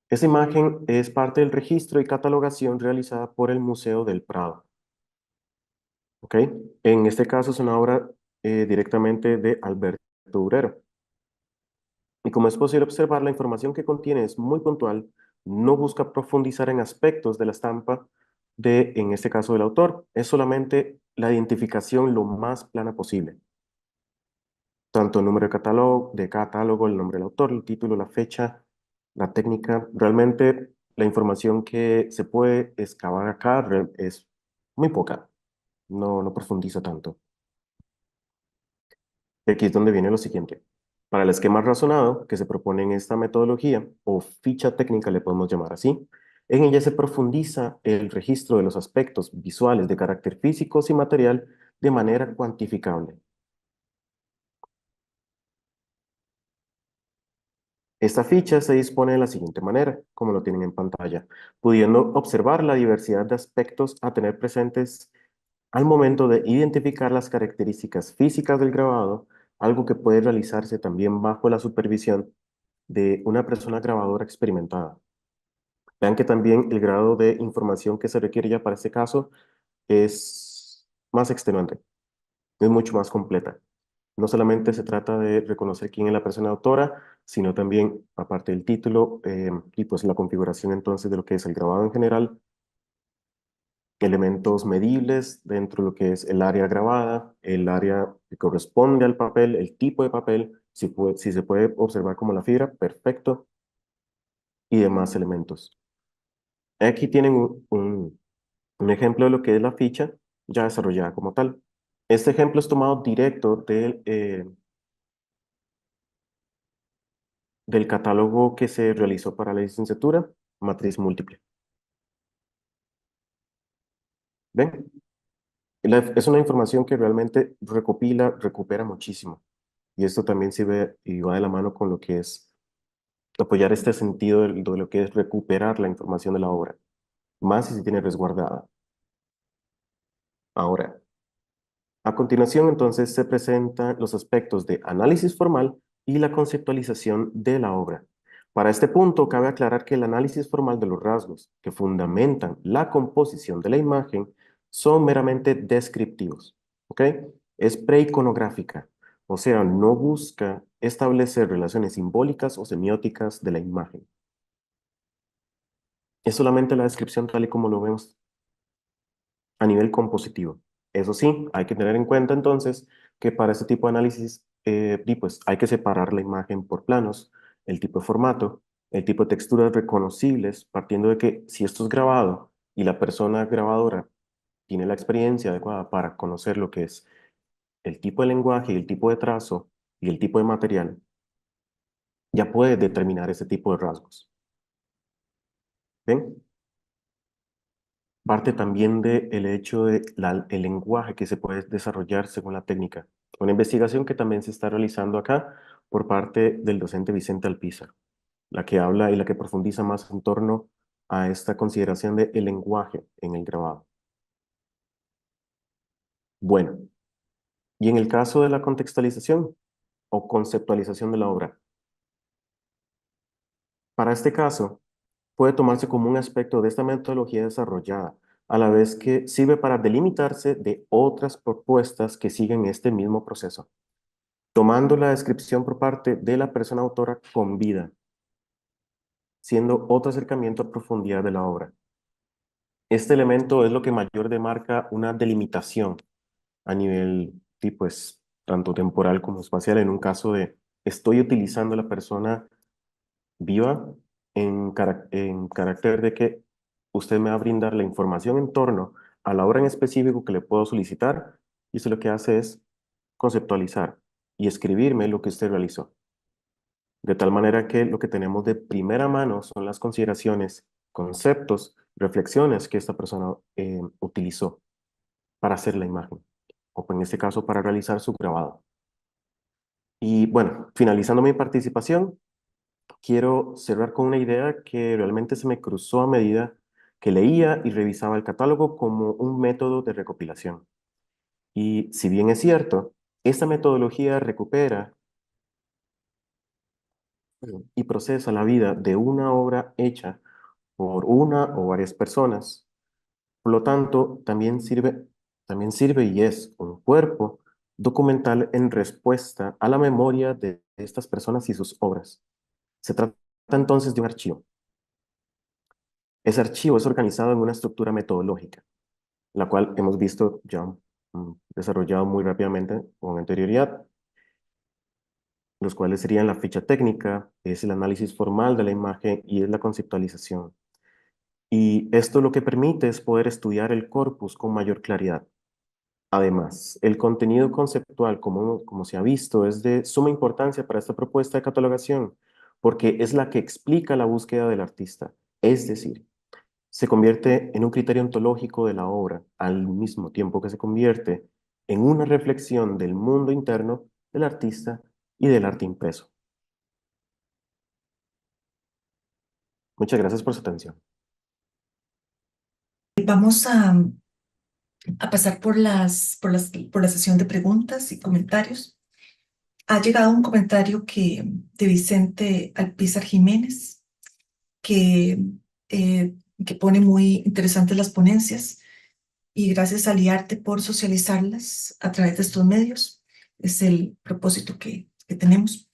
Esta imagen es parte del registro y catalogación realizada por el Museo del Prado. ¿Ok? En este caso es una obra directamente de Alberto Durero. Y como es posible observar, la información que contiene es muy puntual, no busca profundizar en aspectos de la estampa en este caso del autor, es solamente la identificación lo más plana posible. Tanto el número de catálogo, el nombre del autor, el título, la fecha, la técnica. Realmente la información que se puede excavar acá es muy poca, no profundiza tanto. Y aquí es donde viene lo siguiente. Para el esquema razonado que se propone en esta metodología, o ficha técnica le podemos llamar así, en ella se profundiza el registro de los aspectos visuales de carácter físico y material de manera cuantificable. Esta ficha se dispone de la siguiente manera, como lo tienen en pantalla, pudiendo observar la diversidad de aspectos a tener presentes al momento de identificar las características físicas del grabado, algo que puede realizarse también bajo la supervisión de una persona grabadora experimentada. Vean que también el grado de información que se requiere ya para este caso es más extenuante, es mucho más completa. No solamente se trata de reconocer quién es la persona autora, sino también, aparte del título, y pues la configuración entonces de lo que es el grabado en general, elementos medibles dentro de lo que es el área grabada, el área que corresponde al papel, el tipo de papel, si se puede observar como la fibra, perfecto, y demás elementos. Aquí tienen un ejemplo de lo que es la ficha ya desarrollada como tal. Este ejemplo es tomado directo del catálogo que se realizó para la licenciatura, matriz múltiple. ¿Ven? Es una información que realmente recupera muchísimo. Y esto también sirve y va de la mano con lo que es apoyar este sentido de lo que es recuperar la información de la obra, más si se tiene resguardada. Ahora, a continuación, entonces, se presentan los aspectos de análisis formal y la conceptualización de la obra. Para este punto, cabe aclarar que el análisis formal de los rasgos que fundamentan la composición de la imagen son meramente descriptivos, ¿ok? Es preiconográfica, o sea, no busca establecer relaciones simbólicas o semióticas de la imagen. Es solamente la descripción tal y como lo vemos a nivel compositivo. Eso sí, hay que tener en cuenta entonces que para este tipo de análisis pues hay que separar la imagen por planos, el tipo de formato, el tipo de texturas reconocibles, partiendo de que si esto es grabado y la persona grabadora tiene la experiencia adecuada para conocer lo que es el tipo de lenguaje y el tipo de trazo y el tipo de material, ya puede determinar ese tipo de rasgos. ¿Ven? Parte también del hecho de el lenguaje que se puede desarrollar según la técnica. Una investigación que también se está realizando acá por parte del docente Vicente Alpizar, la que habla y la que profundiza más en torno a esta consideración del lenguaje en el grabado. Bueno, y en el caso de la contextualización o conceptualización de la obra, para este caso, puede tomarse como un aspecto de esta metodología desarrollada, a la vez que sirve para delimitarse de otras propuestas que siguen este mismo proceso, tomando la descripción por parte de la persona autora con vida. siendo otro acercamiento a profundidad de la obra. Este elemento es lo que mayor demarca una delimitación a nivel, sí, pues, tanto temporal como espacial, en un caso de estoy utilizando a la persona viva en carácter de que usted me va a brindar la información en torno a la obra en específico que le puedo solicitar, y eso lo que hace es conceptualizar y escribirme lo que usted realizó. De tal manera que lo que tenemos de primera mano son las consideraciones, conceptos, reflexiones que esta persona utilizó para hacer la imagen, o en este caso para realizar su grabado. Y bueno, finalizando mi participación, quiero cerrar con una idea que realmente se me cruzó a medida que leía y revisaba el catálogo como un método de recopilación. Y si bien es cierto, esta metodología recupera y procesa la vida de una obra hecha por una o varias personas, por lo tanto, también sirve y es un cuerpo documental en respuesta a la memoria de estas personas y sus obras. Se trata entonces de un archivo. Ese archivo es organizado en una estructura metodológica, la cual hemos visto ya desarrollado muy rápidamente con anterioridad, los cuales serían la ficha técnica, es el análisis formal de la imagen y es la conceptualización. Y esto lo que permite es poder estudiar el corpus con mayor claridad. Además, el contenido conceptual, como se ha visto, es de suma importancia para esta propuesta de catalogación, porque es la que explica la búsqueda del artista, es decir, se convierte en un criterio ontológico de la obra, al mismo tiempo que se convierte en una reflexión del mundo interno del artista y del arte impreso. Muchas gracias por su atención. Vamos a pasar por la sesión de preguntas y comentarios. Ha llegado un comentario de Vicente Alpizar Jiménez, que, que pone muy interesantes las ponencias, y gracias a Liarte por socializarlas a través de estos medios. Es el propósito que tenemos.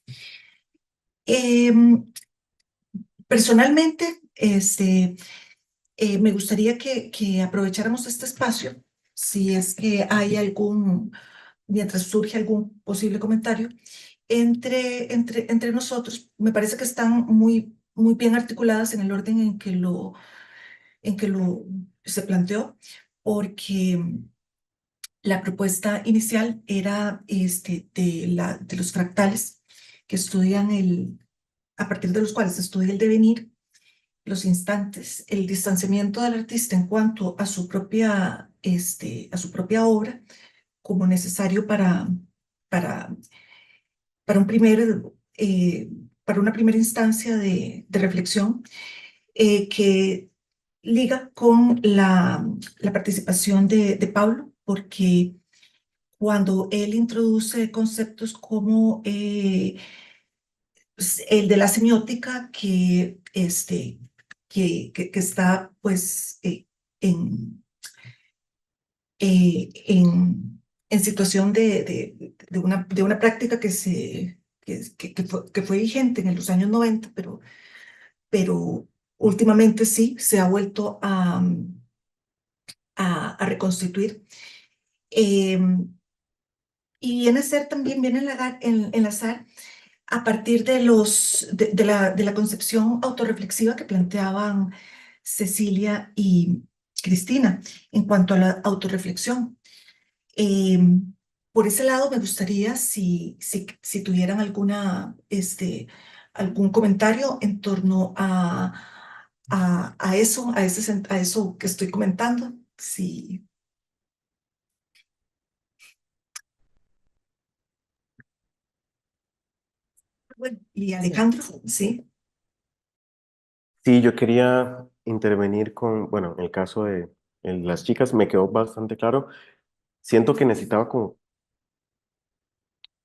Personalmente, me gustaría que aprovecháramos este espacio, si es que hay mientras surge algún posible comentario, entre nosotros. Me parece que están muy bien articuladas en el orden en que lo se planteó, porque la propuesta inicial era de los fractales que estudian a partir de los cuales se estudia el devenir, los instantes, el distanciamiento del artista en cuanto a su propia obra, como necesario para, para un primer, eh, para una primera instancia de reflexión, que liga con la participación de Pablo, porque cuando él introduce conceptos como el de la semiótica, que está pues en situación de una práctica que fue vigente en los años 90, pero últimamente sí se ha vuelto a reconstituir. Y viene a ser también, viene a enlazar a partir de la concepción autorreflexiva que planteaban Cecilia y Cristina en cuanto a la autorreflexión. Eh, por ese lado, me gustaría si tuvieran algún comentario en torno a eso que estoy comentando. Sí. Bueno, y Alejandro, sí. Sí, yo quería intervenir bueno, en el caso de las chicas me quedó bastante claro. Siento que necesitaba como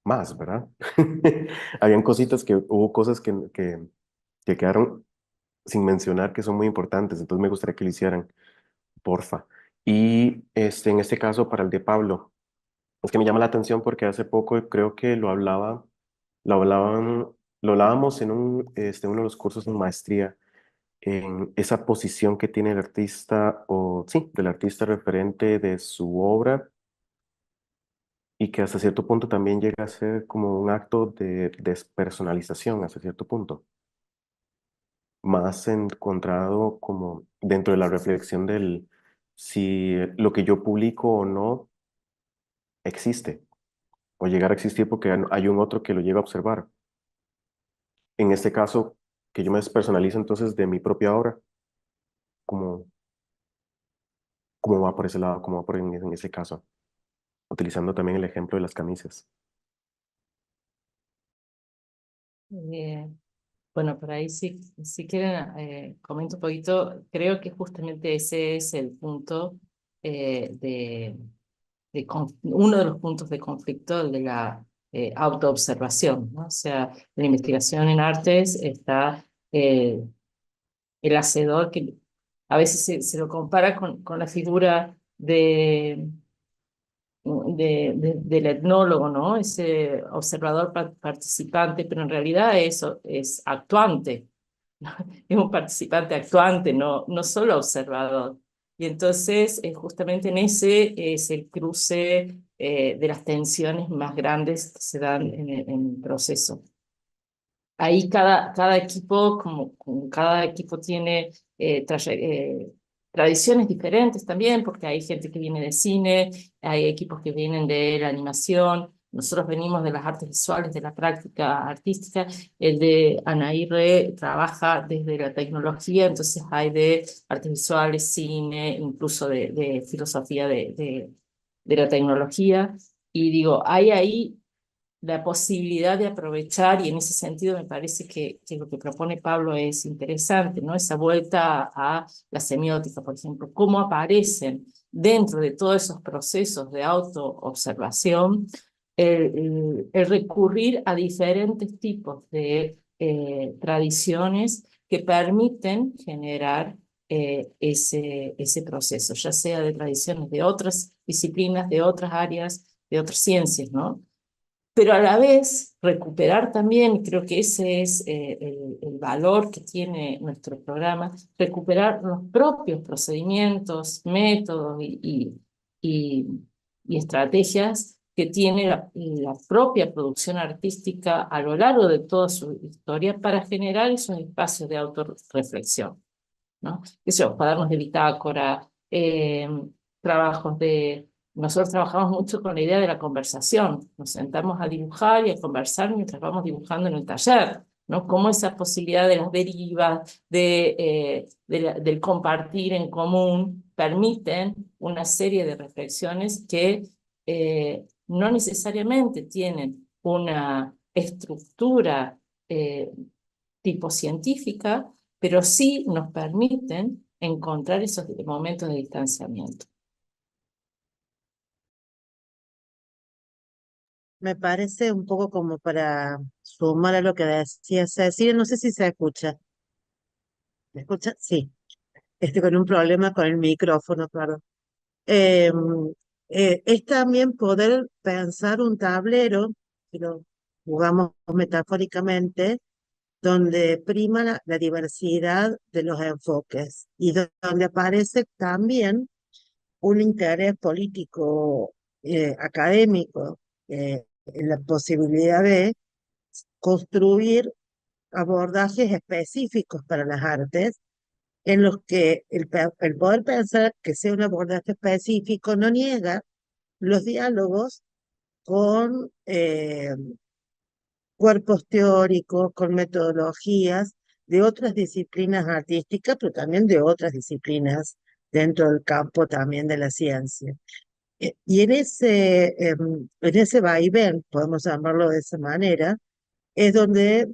más, ¿verdad? Habían hubo cosas que quedaron sin mencionar que son muy importantes, entonces me gustaría que lo hicieran, porfa. Y en este caso, para el de Pablo, es que me llama la atención porque hace poco creo que lo hablábamos en uno de los cursos en maestría, en esa posición que tiene el artista, o sí, del artista referente de su obra, y que hasta cierto punto también llega a ser como un acto de despersonalización, hasta cierto punto, más encontrado como dentro de la reflexión del si lo que yo publico o no existe, o llegar a existir porque hay un otro que lo llega a observar. En este caso, que yo me despersonalizo entonces de mi propia obra, como, como va por ese lado, como va por en ese caso, utilizando también el ejemplo de las camisas. Eh, bueno, por ahí si quieren comento un poquito. Creo que justamente ese es el punto uno de los puntos de conflicto de la autoobservación, ¿no? O sea, la investigación en artes está eh, el hacedor, que a veces se lo compara con la figura del etnólogo, ¿no? Ese observador participante, pero en realidad eso es actuante, es un participante actuante, no solo observador. Y entonces, justamente en ese es el cruce de las tensiones más grandes que se dan en el proceso. Ahí cada equipo, como cada equipo tiene tradiciones diferentes también, porque hay gente que viene de cine, hay equipos que vienen de la animación. Nosotros venimos de las artes visuales, de la práctica artística. El de Anaírre trabaja desde la tecnología, entonces hay de artes visuales, cine, incluso de filosofía de la tecnología. Y digo, hay ahí la posibilidad de aprovechar, y en ese sentido me parece que lo que propone Pablo es interesante, ¿no? Esa vuelta a la semiótica, por ejemplo, cómo aparecen dentro de todos esos procesos de autoobservación el recurrir a diferentes tipos de tradiciones que permiten generar ese proceso, ya sea de tradiciones de otras disciplinas, de otras áreas, de otras ciencias, ¿no? Pero a la vez recuperar también, creo que ese es el valor que tiene nuestro programa, recuperar los propios procedimientos, métodos y, y estrategias que tiene la propia producción artística a lo largo de toda su historia para generar esos espacios de autorreflexión, ¿no? Eso, cuadernos de bitácora, trabajos de... Nosotros trabajamos mucho con la idea de la conversación. Nos sentamos a dibujar y a conversar mientras vamos dibujando en el taller, ¿no? Cómo esa posibilidad de las derivas, del compartir en común, permiten una serie de reflexiones que no necesariamente tienen una estructura tipo científica, pero sí nos permiten encontrar esos momentos de distanciamiento. Me parece un poco como para sumar a lo que decía Cecilia, no sé si se escucha. ¿Me escucha? Sí, con un problema con el micrófono, claro. Eh, es también poder pensar un tablero, si lo jugamos metafóricamente, donde prima la diversidad de los enfoques y donde aparece también un interés político, académico, en la posibilidad de construir abordajes específicos para las artes, en los que el poder pensar que sea un abordaje específico no niega los diálogos con cuerpos teóricos, con metodologías de otras disciplinas artísticas, pero también de otras disciplinas dentro del campo también de la ciencia. Y en ese vaivén, podemos llamarlo de esa manera, es donde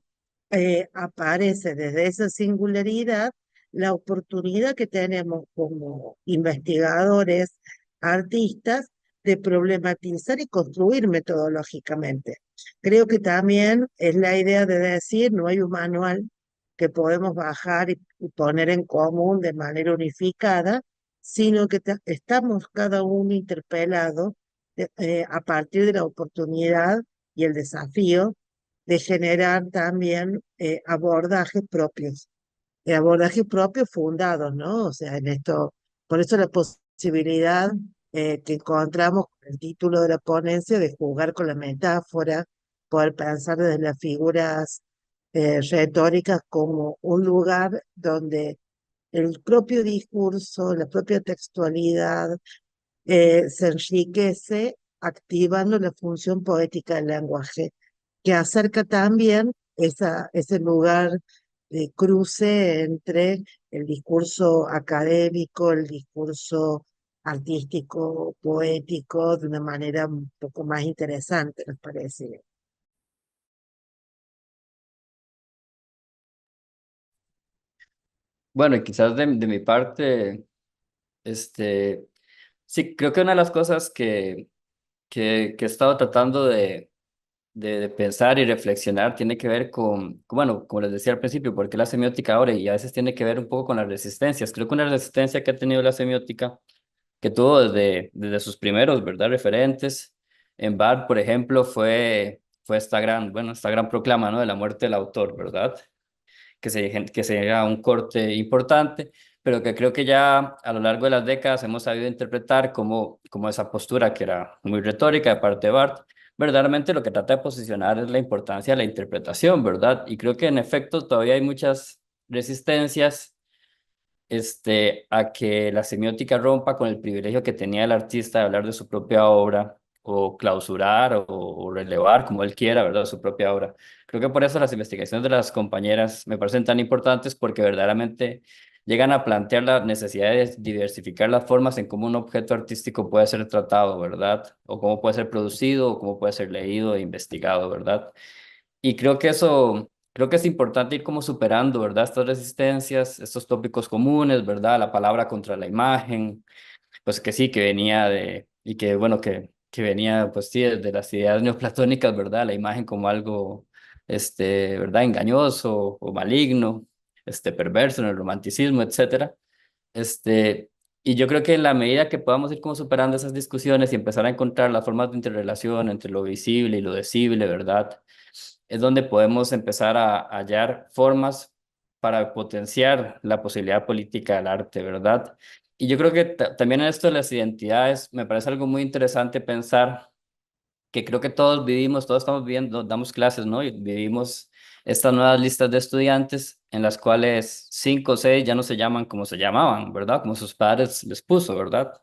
aparece desde esa singularidad la oportunidad que tenemos como investigadores, artistas, de problematizar y construir metodológicamente. Creo que también es la idea de decir, no hay un manual que podemos bajar y poner en común de manera unificada, sino que estamos cada uno interpelado a partir de la oportunidad y el desafío de generar también abordajes propios abordajes propios fundados, ¿no? O sea, en esto, por eso la posibilidad que encontramos con el título de la ponencia de jugar con la metáfora, poder pensar desde las figuras retóricas como un lugar donde el propio discurso, la propia textualidad se enriquece activando la función poética del lenguaje, que acerca también ese lugar de cruce entre el discurso académico, el discurso artístico, poético, de una manera un poco más interesante, nos parece. Bueno, y quizás de mi parte, este, sí, creo que una de las cosas que he estado tratando de pensar y reflexionar tiene que ver bueno, como les decía al principio, porque la semiótica ahora y a veces tiene que ver un poco con las resistencias. Creo que una resistencia que ha tenido la semiótica, que tuvo desde sus primeros, ¿verdad? Referentes, en Barthes, por ejemplo, fue esta gran proclama, ¿no? De la muerte del autor, ¿verdad? Que se llega a un corte importante, pero que creo que ya a lo largo de las décadas hemos sabido interpretar como esa postura que era muy retórica de parte de Barthes, verdaderamente lo que trata de posicionar es la importancia de la interpretación, ¿verdad? Y creo que en efecto todavía hay muchas resistencias a que la semiótica rompa con el privilegio que tenía el artista de hablar de su propia obra o clausurar o relevar, como él quiera, ¿verdad? Su propia obra. Creo que por eso las investigaciones de las compañeras me parecen tan importantes porque verdaderamente llegan a plantear la necesidad de diversificar las formas en cómo un objeto artístico puede ser tratado, ¿verdad? O cómo puede ser producido, o cómo puede ser leído e investigado, ¿verdad? Y creo que es importante ir como superando, ¿verdad? Estas resistencias, estos tópicos comunes, ¿verdad? La palabra contra la imagen, pues que sí, que venía y que bueno, que venía, pues sí, de las ideas neoplatónicas, ¿verdad? La imagen como algo, ¿verdad? Engañoso o maligno, perverso en el romanticismo, etcétera. Este, y yo creo que en la medida que podamos ir como superando esas discusiones y empezar a encontrar las formas de interrelación entre lo visible y lo decible, ¿verdad? Es donde podemos empezar a hallar formas para potenciar la posibilidad política del arte, ¿verdad? Y yo creo que también en esto de las identidades me parece algo muy interesante pensar que creo que todos vivimos, todos estamos viviendo, damos clases, ¿no? Y vivimos estas nuevas listas de estudiantes en las cuales 5 o 6 ya no se llaman como se llamaban, ¿verdad? Como sus padres les puso, ¿verdad?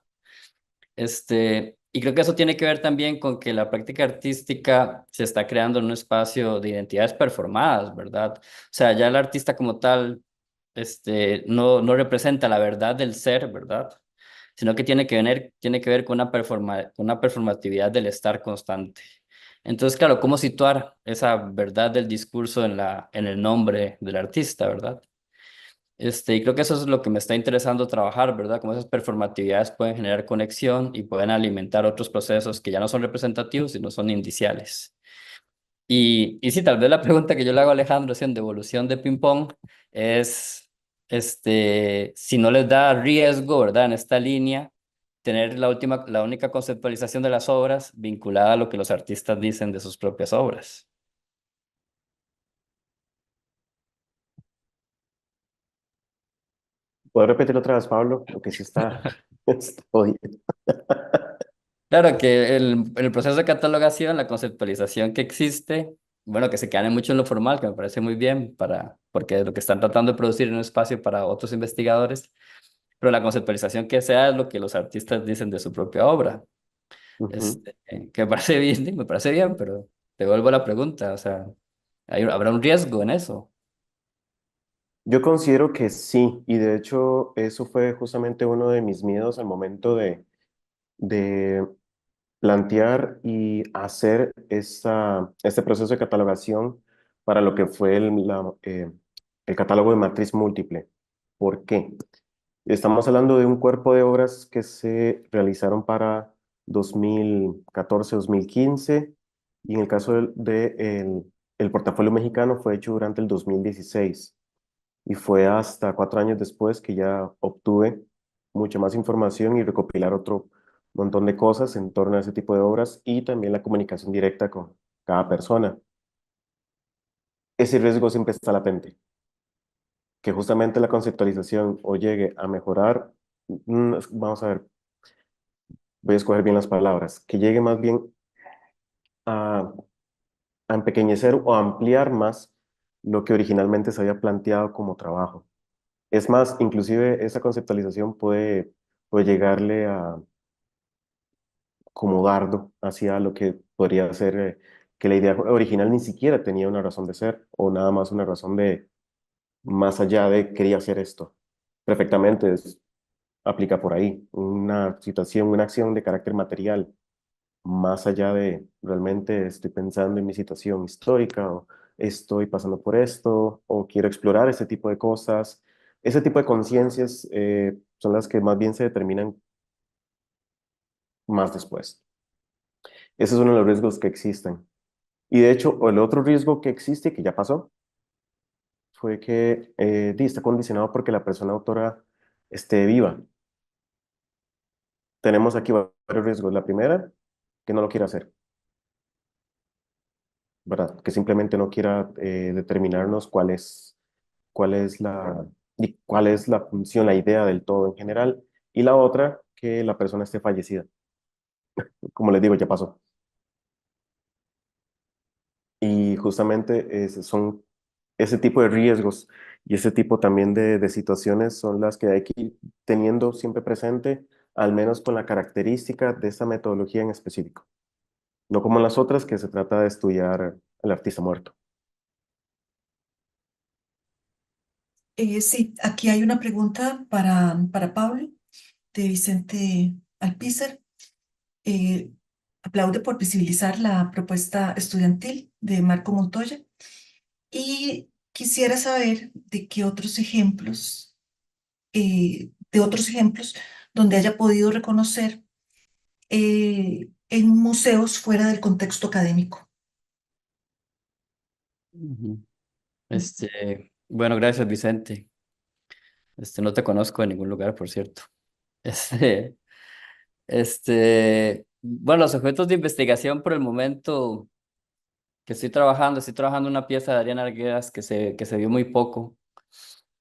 Y creo que eso tiene que ver también con que la práctica artística se está creando en un espacio de identidades performadas, ¿verdad? O sea, ya el artista como tal, no representa la verdad del ser, ¿verdad? Sino que tiene que ver con con una performatividad del estar constante. Entonces, claro, ¿cómo situar esa verdad del discurso en el nombre del artista, ¿verdad? Y creo que eso es lo que me está interesando trabajar, ¿verdad? Cómo esas performatividades pueden generar conexión y pueden alimentar otros procesos que ya no son representativos, sino son indiciales. Y sí, tal vez la pregunta que yo le hago a Alejandro, así en devolución de ping-pong, es, si no les da riesgo, ¿verdad? En esta línea, tener la única conceptualización de las obras vinculada a lo que los artistas dicen de sus propias obras. ¿Puedo repetir otra vez, Pablo? Porque sí está, está jodido. Claro que el proceso de catalogación, la conceptualización que existe, bueno, que se quedan mucho en lo formal, que me parece muy bien, porque es lo que están tratando de producir en un espacio para otros investigadores, pero la conceptualización que sea es lo que los artistas dicen de su propia obra. Ujú. Que me parece bien, sí, me parece bien, pero te vuelvo a la pregunta, o sea, ¿habrá un riesgo en eso? Yo considero que sí, y de hecho eso fue justamente uno de mis miedos al momento de plantear y hacer este proceso de catalogación para lo que fue el catálogo de matriz múltiple. ¿Por qué? Estamos hablando de un cuerpo de obras que se realizaron para 2014-2015 y en el caso el portafolio mexicano fue hecho durante el 2016 y fue hasta 4 años después que ya obtuve mucha más información y recopilar otro montón de cosas en torno a ese tipo de obras y también la comunicación directa con cada persona. Ese riesgo siempre está latente. que justamente la conceptualización o llegue a mejorar, vamos a ver, voy a escoger bien las palabras, que llegue más bien a, a empequeñecer o a ampliar más lo que originalmente se había planteado como trabajo. Es más, inclusive esa conceptualización puede llegarle a como dardo hacia lo que podría ser que la idea original ni siquiera tenía una razón de ser o nada más una razón de más allá de quería hacer esto. Perfectamente aplica por ahí una situación, una acción de carácter material, más allá de realmente estoy pensando en mi situación histórica o estoy pasando por esto o quiero explorar ese tipo de cosas. Ese tipo de conciencias son las que más bien se determinan más después. Ese es uno de los riesgos que existen. Y de hecho, el otro riesgo que existe, que ya pasó, fue que está condicionado porque la persona autora esté viva. Tenemos aquí varios riesgos. La primera, que no lo quiera hacer, ¿verdad? Que simplemente no quiera determinarnos cuál es la función, la idea del todo en general. Y la otra, que la persona esté fallecida. Como les digo, ya pasó. Y justamente son ese tipo de riesgos y ese tipo también de situaciones son las que hay que ir teniendo siempre presente, al menos con la característica de esta metodología en específico. No como en las otras que se trata de estudiar el artista muerto. Sí, aquí hay una pregunta para Pablo, de Vicente Alpizar. Eh, Aplaude por visibilizar la propuesta estudiantil de Marco Montoya y quisiera saber de otros ejemplos donde haya podido reconocer en museos fuera del contexto académico. Ujú. Bueno, gracias, Vicente. No te conozco en ningún lugar, por cierto. Este, bueno, los objetos de investigación por el momento que estoy trabajando en una pieza de Adriana Arguedas que se vio muy poco,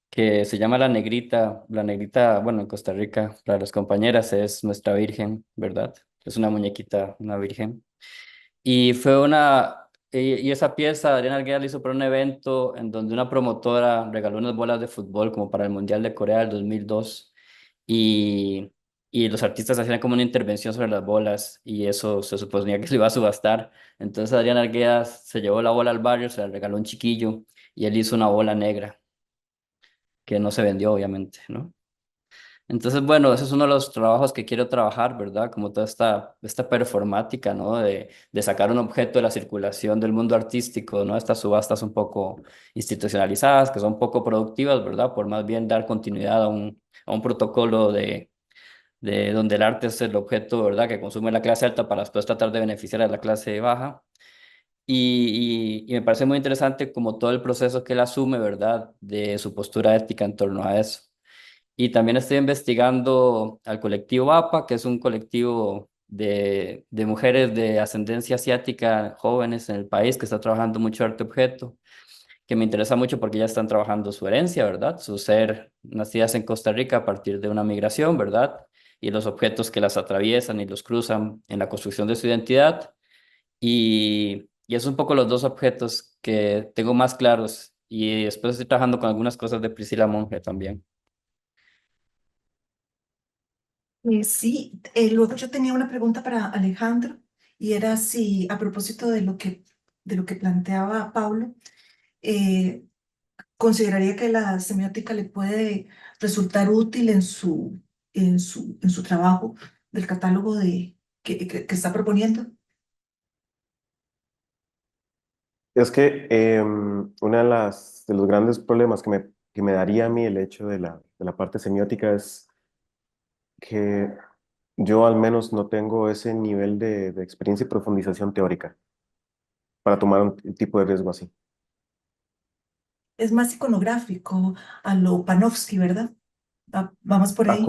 que se llama La Negrita. La Negrita, bueno, en Costa Rica, para las compañeras, es nuestra Virgen, ¿verdad? Es una muñequita, una Virgen. Y fue y esa pieza Adriana Arguedas la hizo para un evento en donde una promotora regaló unas bolas de fútbol como para el Mundial de Corea del 2002 y, y los artistas hacían como una intervención sobre las bolas y eso se suponía que se iba a subastar. Entonces Adrián Arguedas se llevó la bola al barrio, se la regaló a un chiquillo y él hizo una bola negra que no se vendió, obviamente, ¿no? Entonces, bueno, ese es uno de los trabajos que quiero trabajar, ¿verdad? Como toda esta performática, ¿no? De sacar un objeto de la circulación del mundo artístico, ¿no? Estas subastas un poco institucionalizadas, que son poco productivas, ¿verdad? Por más bien dar continuidad a un protocolo de donde el arte es el objeto, ¿verdad? Que consume la clase alta para después tratar de beneficiar a la clase baja. Y me parece muy interesante como todo el proceso que él asume, ¿verdad? De su postura ética en torno a eso. Y también estoy investigando al colectivo APA, que es un colectivo de mujeres de ascendencia asiática jóvenes en el país que está trabajando mucho arte objeto, que me interesa mucho porque ya están trabajando su herencia, ¿verdad? Su ser nacidas en Costa Rica a partir de una migración, ¿verdad? Y los objetos que las atraviesan y los cruzan en la construcción de su identidad. Y es un poco los dos objetos que tengo más claros. Y después estoy trabajando con algunas cosas de Priscila Monge también. Sí, luego yo tenía una pregunta para Alejandro y era si a propósito de lo que planteaba Pablo, eh, consideraría que la semiótica le puede resultar útil en su trabajo del catálogo que está proponiendo. Es que una de los grandes problemas que me daría a mí el hecho de la parte semiótica es que yo al menos no tengo ese nivel de experiencia y profundización teórica para tomar un tipo de riesgo así. Es más iconográfico a lo Panofsky, ¿verdad? Vamos por ahí.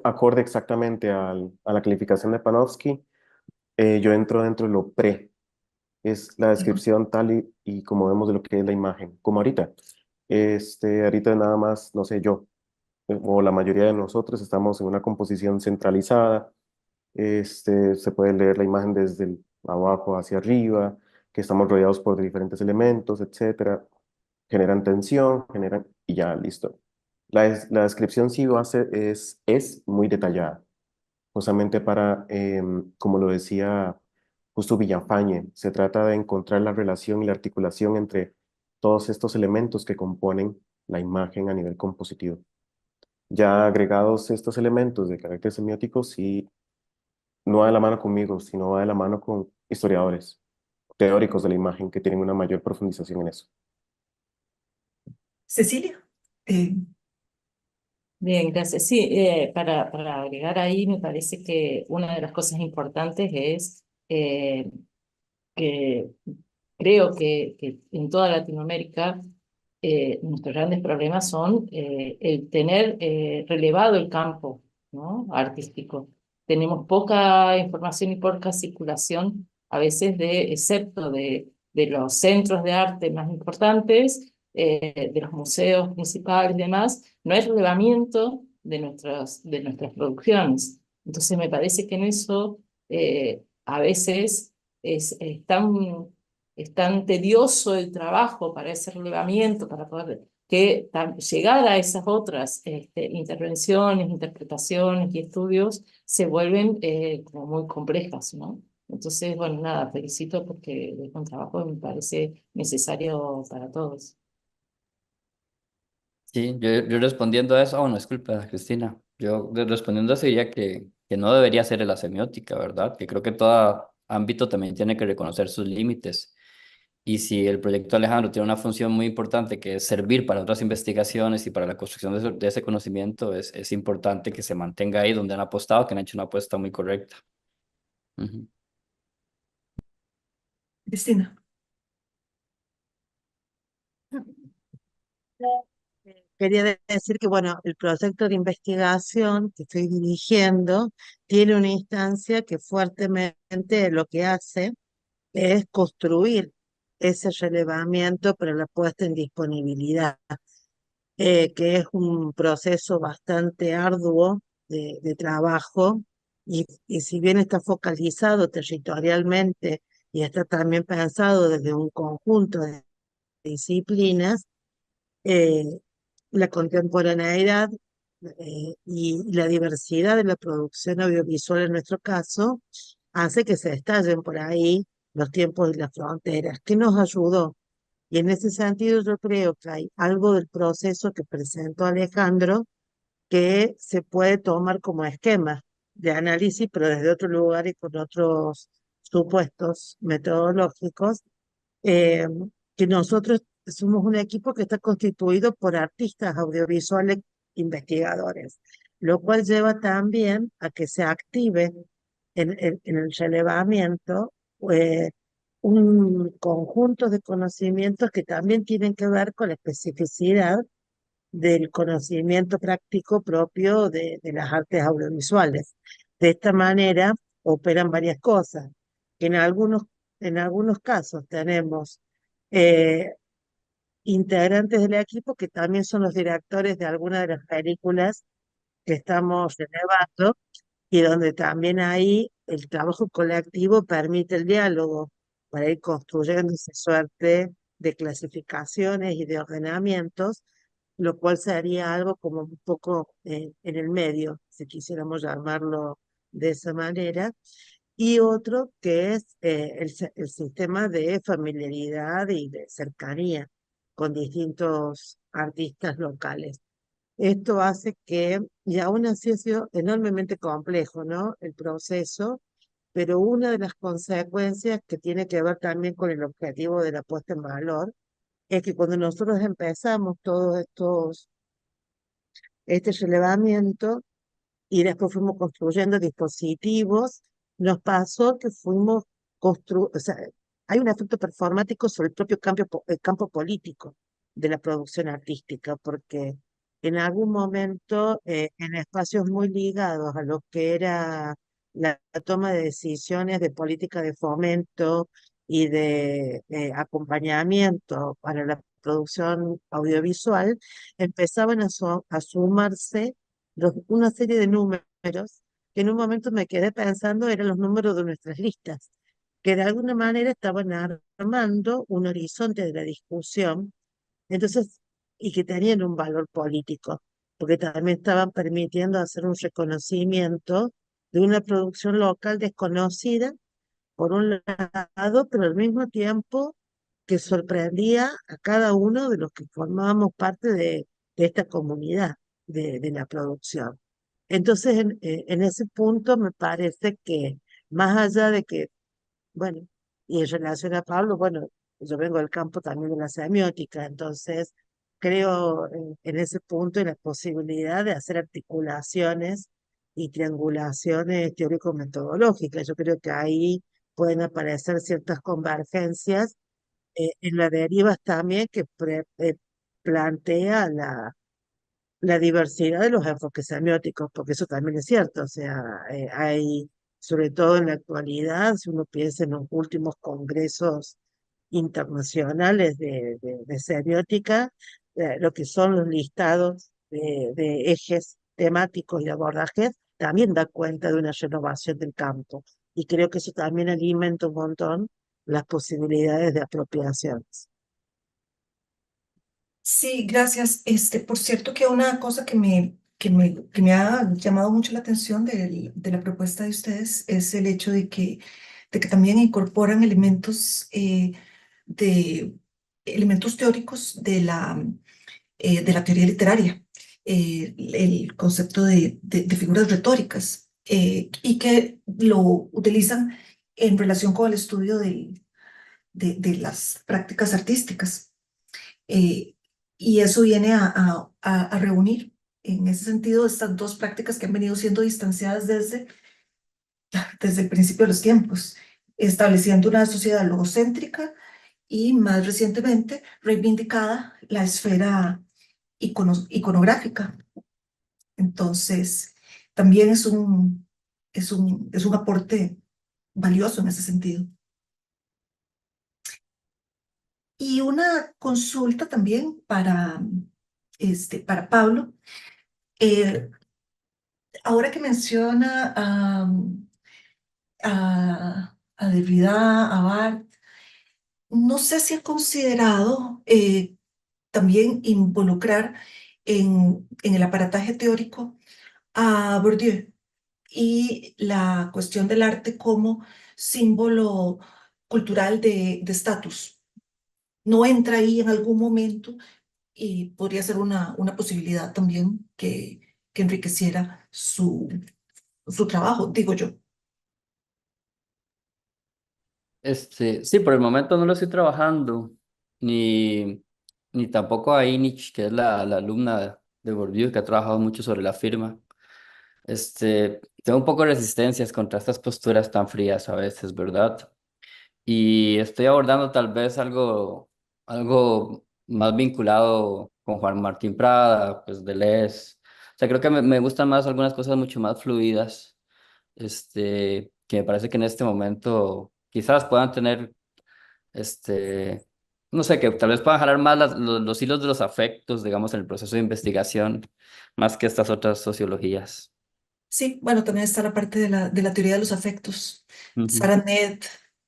Acorde exactamente a la calificación de Panofsky, yo entro dentro de lo pre, es la Ujú. descripción tal y como vemos de lo que es la imagen, como ahorita. Ahorita nada más, no sé, yo o la mayoría de nosotros estamos en una composición centralizada. Se puede leer la imagen desde abajo hacia arriba, que estamos rodeados por diferentes elementos, etcétera. Generan tensión, generan y ya, listo. La descripción sí es muy detallada, justamente para, como lo decía justo Villafañe, se trata de encontrar la relación y la articulación entre todos estos elementos que componen la imagen a nivel compositivo. Ya agregados estos elementos de carácter semiótico, sí, no va de la mano conmigo, sino va de la mano con historiadores, teóricos de la imagen que tienen una mayor profundización en eso. Cecilia, eh, Bien, gracias. Sí, para agregar ahí, me parece que una de las cosas importantes es que creo que en toda Latinoamérica nuestros grandes problemas son el tener relevado el campo, ¿no? Artístico. Tenemos poca información y poca circulación, a veces excepto de los centros de arte más importantes, de los museos principales y demás, no hay relevamiento de nuestras producciones. Entonces me parece que en eso a veces es tan tedioso el trabajo para ese relevamiento, para poder llegar a esas otras intervenciones, interpretaciones y estudios se vuelven como muy complejas, ¿no? Entonces, bueno, nada, felicito porque es un trabajo que me parece necesario para todos. Sí, yo respondiendo a eso, bueno, disculpa, Cristina, respondiendo a eso diría que no debería ser la semiótica, ¿verdad? Que creo que todo ámbito también tiene que reconocer sus límites. Y si el proyecto Alejandro tiene una función muy importante que es servir para otras investigaciones y para la construcción de ese conocimiento, es importante que se mantenga ahí donde han apostado, que han hecho una apuesta muy correcta. Ujú. Cristina. Quería decir que, bueno, el proyecto de investigación que estoy dirigiendo tiene una instancia que fuertemente lo que hace es construir ese relevamiento para la puesta en disponibilidad, que es un proceso bastante arduo de trabajo y si bien está focalizado territorialmente y está también pensado desde un conjunto de disciplinas, eh, la contemporaneidad y la diversidad de la producción audiovisual en nuestro caso hace que se estallen por ahí los tiempos y las fronteras. ¿Qué nos ayudó? Y en ese sentido yo creo que hay algo del proceso que presentó Alejandro que se puede tomar como esquema de análisis, pero desde otro lugar y con otros supuestos metodológicos, eh, que nosotros somos un equipo que está constituido por artistas audiovisuales investigadores, lo cual lleva también a que se active en el relevamiento eh, un conjunto de conocimientos que también tienen que ver con la especificidad del conocimiento práctico propio de las artes audiovisuales. De esta manera operan varias cosas, que en algunos casos tenemos eh, integrantes del equipo que también son los directores de algunas de las películas que estamos relevando y donde también ahí el trabajo colectivo permite el diálogo para ir construyendo esa suerte de clasificaciones y de ordenamientos, lo cual sería algo como un poco en el medio, si quisiéramos llamarlo de esa manera, y otro que es el sistema de familiaridad y de cercanía con distintos artistas locales. Esto hace que, y aún así ha sido enormemente complejo, ¿no? El proceso, pero una de las consecuencias que tiene que ver también con el objetivo de la puesta en valor es que cuando nosotros empezamos este relevamiento y después fuimos construyendo dispositivos, nos pasó que fuimos construyendo, o sea, hay un efecto performático sobre el propio el campo político de la producción artística, porque en algún momento, en espacios muy ligados a lo que era la toma de decisiones de política de fomento y de acompañamiento para la producción audiovisual, empezaban a sumarse una serie de números que en un momento me quedé pensando eran los números de nuestras listas, que de alguna manera estaban armando un horizonte de la discusión, entonces, y que tenían un valor político, porque también estaban permitiendo hacer un reconocimiento de una producción local desconocida, por un lado, pero al mismo tiempo que sorprendía a cada uno de los que formábamos parte de esta comunidad de la producción. Entonces, en ese punto me parece que más allá de que, bueno, y en relación a Pablo, bueno, yo vengo del campo también de la semiótica, entonces creo en ese punto en la posibilidad de hacer articulaciones y triangulaciones teórico-metodológicas. Yo creo que ahí pueden aparecer ciertas convergencias en las derivas también que plantea la diversidad de los enfoques semióticos, porque eso también es cierto, o sea, hay, sobre todo en la actualidad, si uno piensa en los últimos congresos internacionales de semiótica, lo que son los listados de ejes temáticos y abordajes, también da cuenta de una renovación del campo. Y creo que eso también alimenta un montón las posibilidades de apropiaciones. Sí, gracias. Por cierto, que una cosa que me ha llamado mucho la atención de la propuesta de ustedes es el hecho de que también incorporan de, elementos teóricos de la teoría literaria, el concepto de figuras retóricas, y que lo utilizan en relación con el estudio de las prácticas artísticas. Eh, y eso viene a reunir, en ese sentido, estas dos prácticas que han venido siendo distanciadas desde el principio de los tiempos, estableciendo una sociedad logocéntrica y, más recientemente, reivindicada la esfera iconográfica. Entonces, también es un aporte valioso en ese sentido. Y una consulta también para Pablo. Eh, Ahora que menciona a Derrida, a Barthes, no sé si ha considerado también involucrar en el aparataje teórico a Bourdieu y la cuestión del arte como símbolo cultural de estatus. ¿No entra ahí en algún momento? Y podría ser una posibilidad también que enriqueciera su trabajo, digo yo. Sí, por el momento no lo estoy trabajando, ni tampoco a Inich, que es la alumna de Bourdieu, que ha trabajado mucho sobre la firma. Tengo un poco de resistencias contra estas posturas tan frías a veces, ¿verdad? Y estoy abordando tal vez algo más vinculado con Juan Martín Prada, pues Deleuze. O sea, creo que me gustan más algunas cosas mucho más fluidas, que me parece que en este momento quizás puedan tener, este, no sé, que tal vez puedan jalar más los hilos de los afectos, digamos, en el proceso de investigación, más que estas otras sociologías. Sí, bueno, también está la parte de la teoría de los afectos. Ujú. Sarah Ned,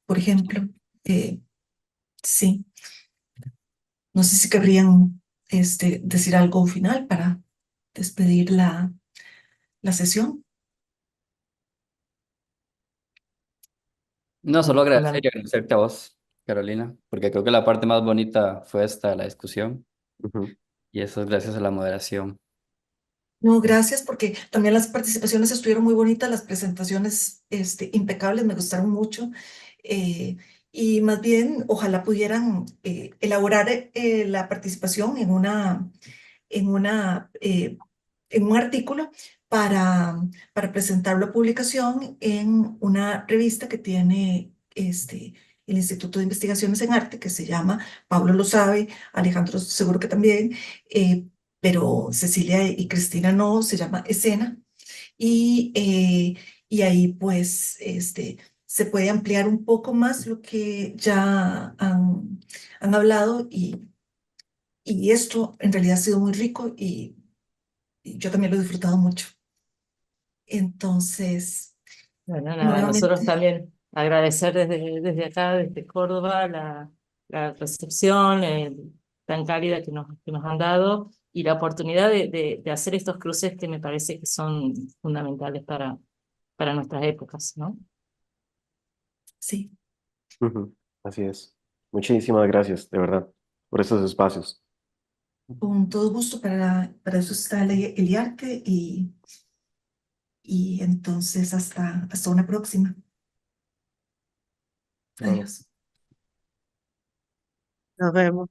por ejemplo. Sí, no sé si querrían decir algo final para despedir la sesión. No, solo agradecer Hola. y agradecerte a vos, Carolina, porque creo que la parte más bonita fue esta, de la discusión, Ujú. y eso es gracias a la moderación. No, gracias, porque también las participaciones estuvieron muy bonitas, las presentaciones impecables, me gustaron mucho. eh, y más bien, ojalá pudieran elaborar la participación en un artículo para presentarlo a publicación en una revista que tiene el Instituto de Investigaciones en Arte, que se llama, Pablo lo sabe, Alejandro seguro que también, pero Cecilia y Cristina no, se llama Escena. Y ahí pues se puede ampliar un poco más lo que ya han hablado Y esto en realidad ha sido muy rico y yo también lo he disfrutado mucho. Entonces, Bueno, nada, nosotros nuevamente, también agradecer desde acá, desde Córdoba, la recepción tan cálida que nos han dado y la oportunidad de hacer estos cruces que me parece que son fundamentales para nuestras épocas, ¿no? sí, Ujú, así es. Muchísimas gracias, de verdad, por estos espacios. con todo gusto para eso está el IARTE y entonces hasta una próxima. Bueno. Nos vemos.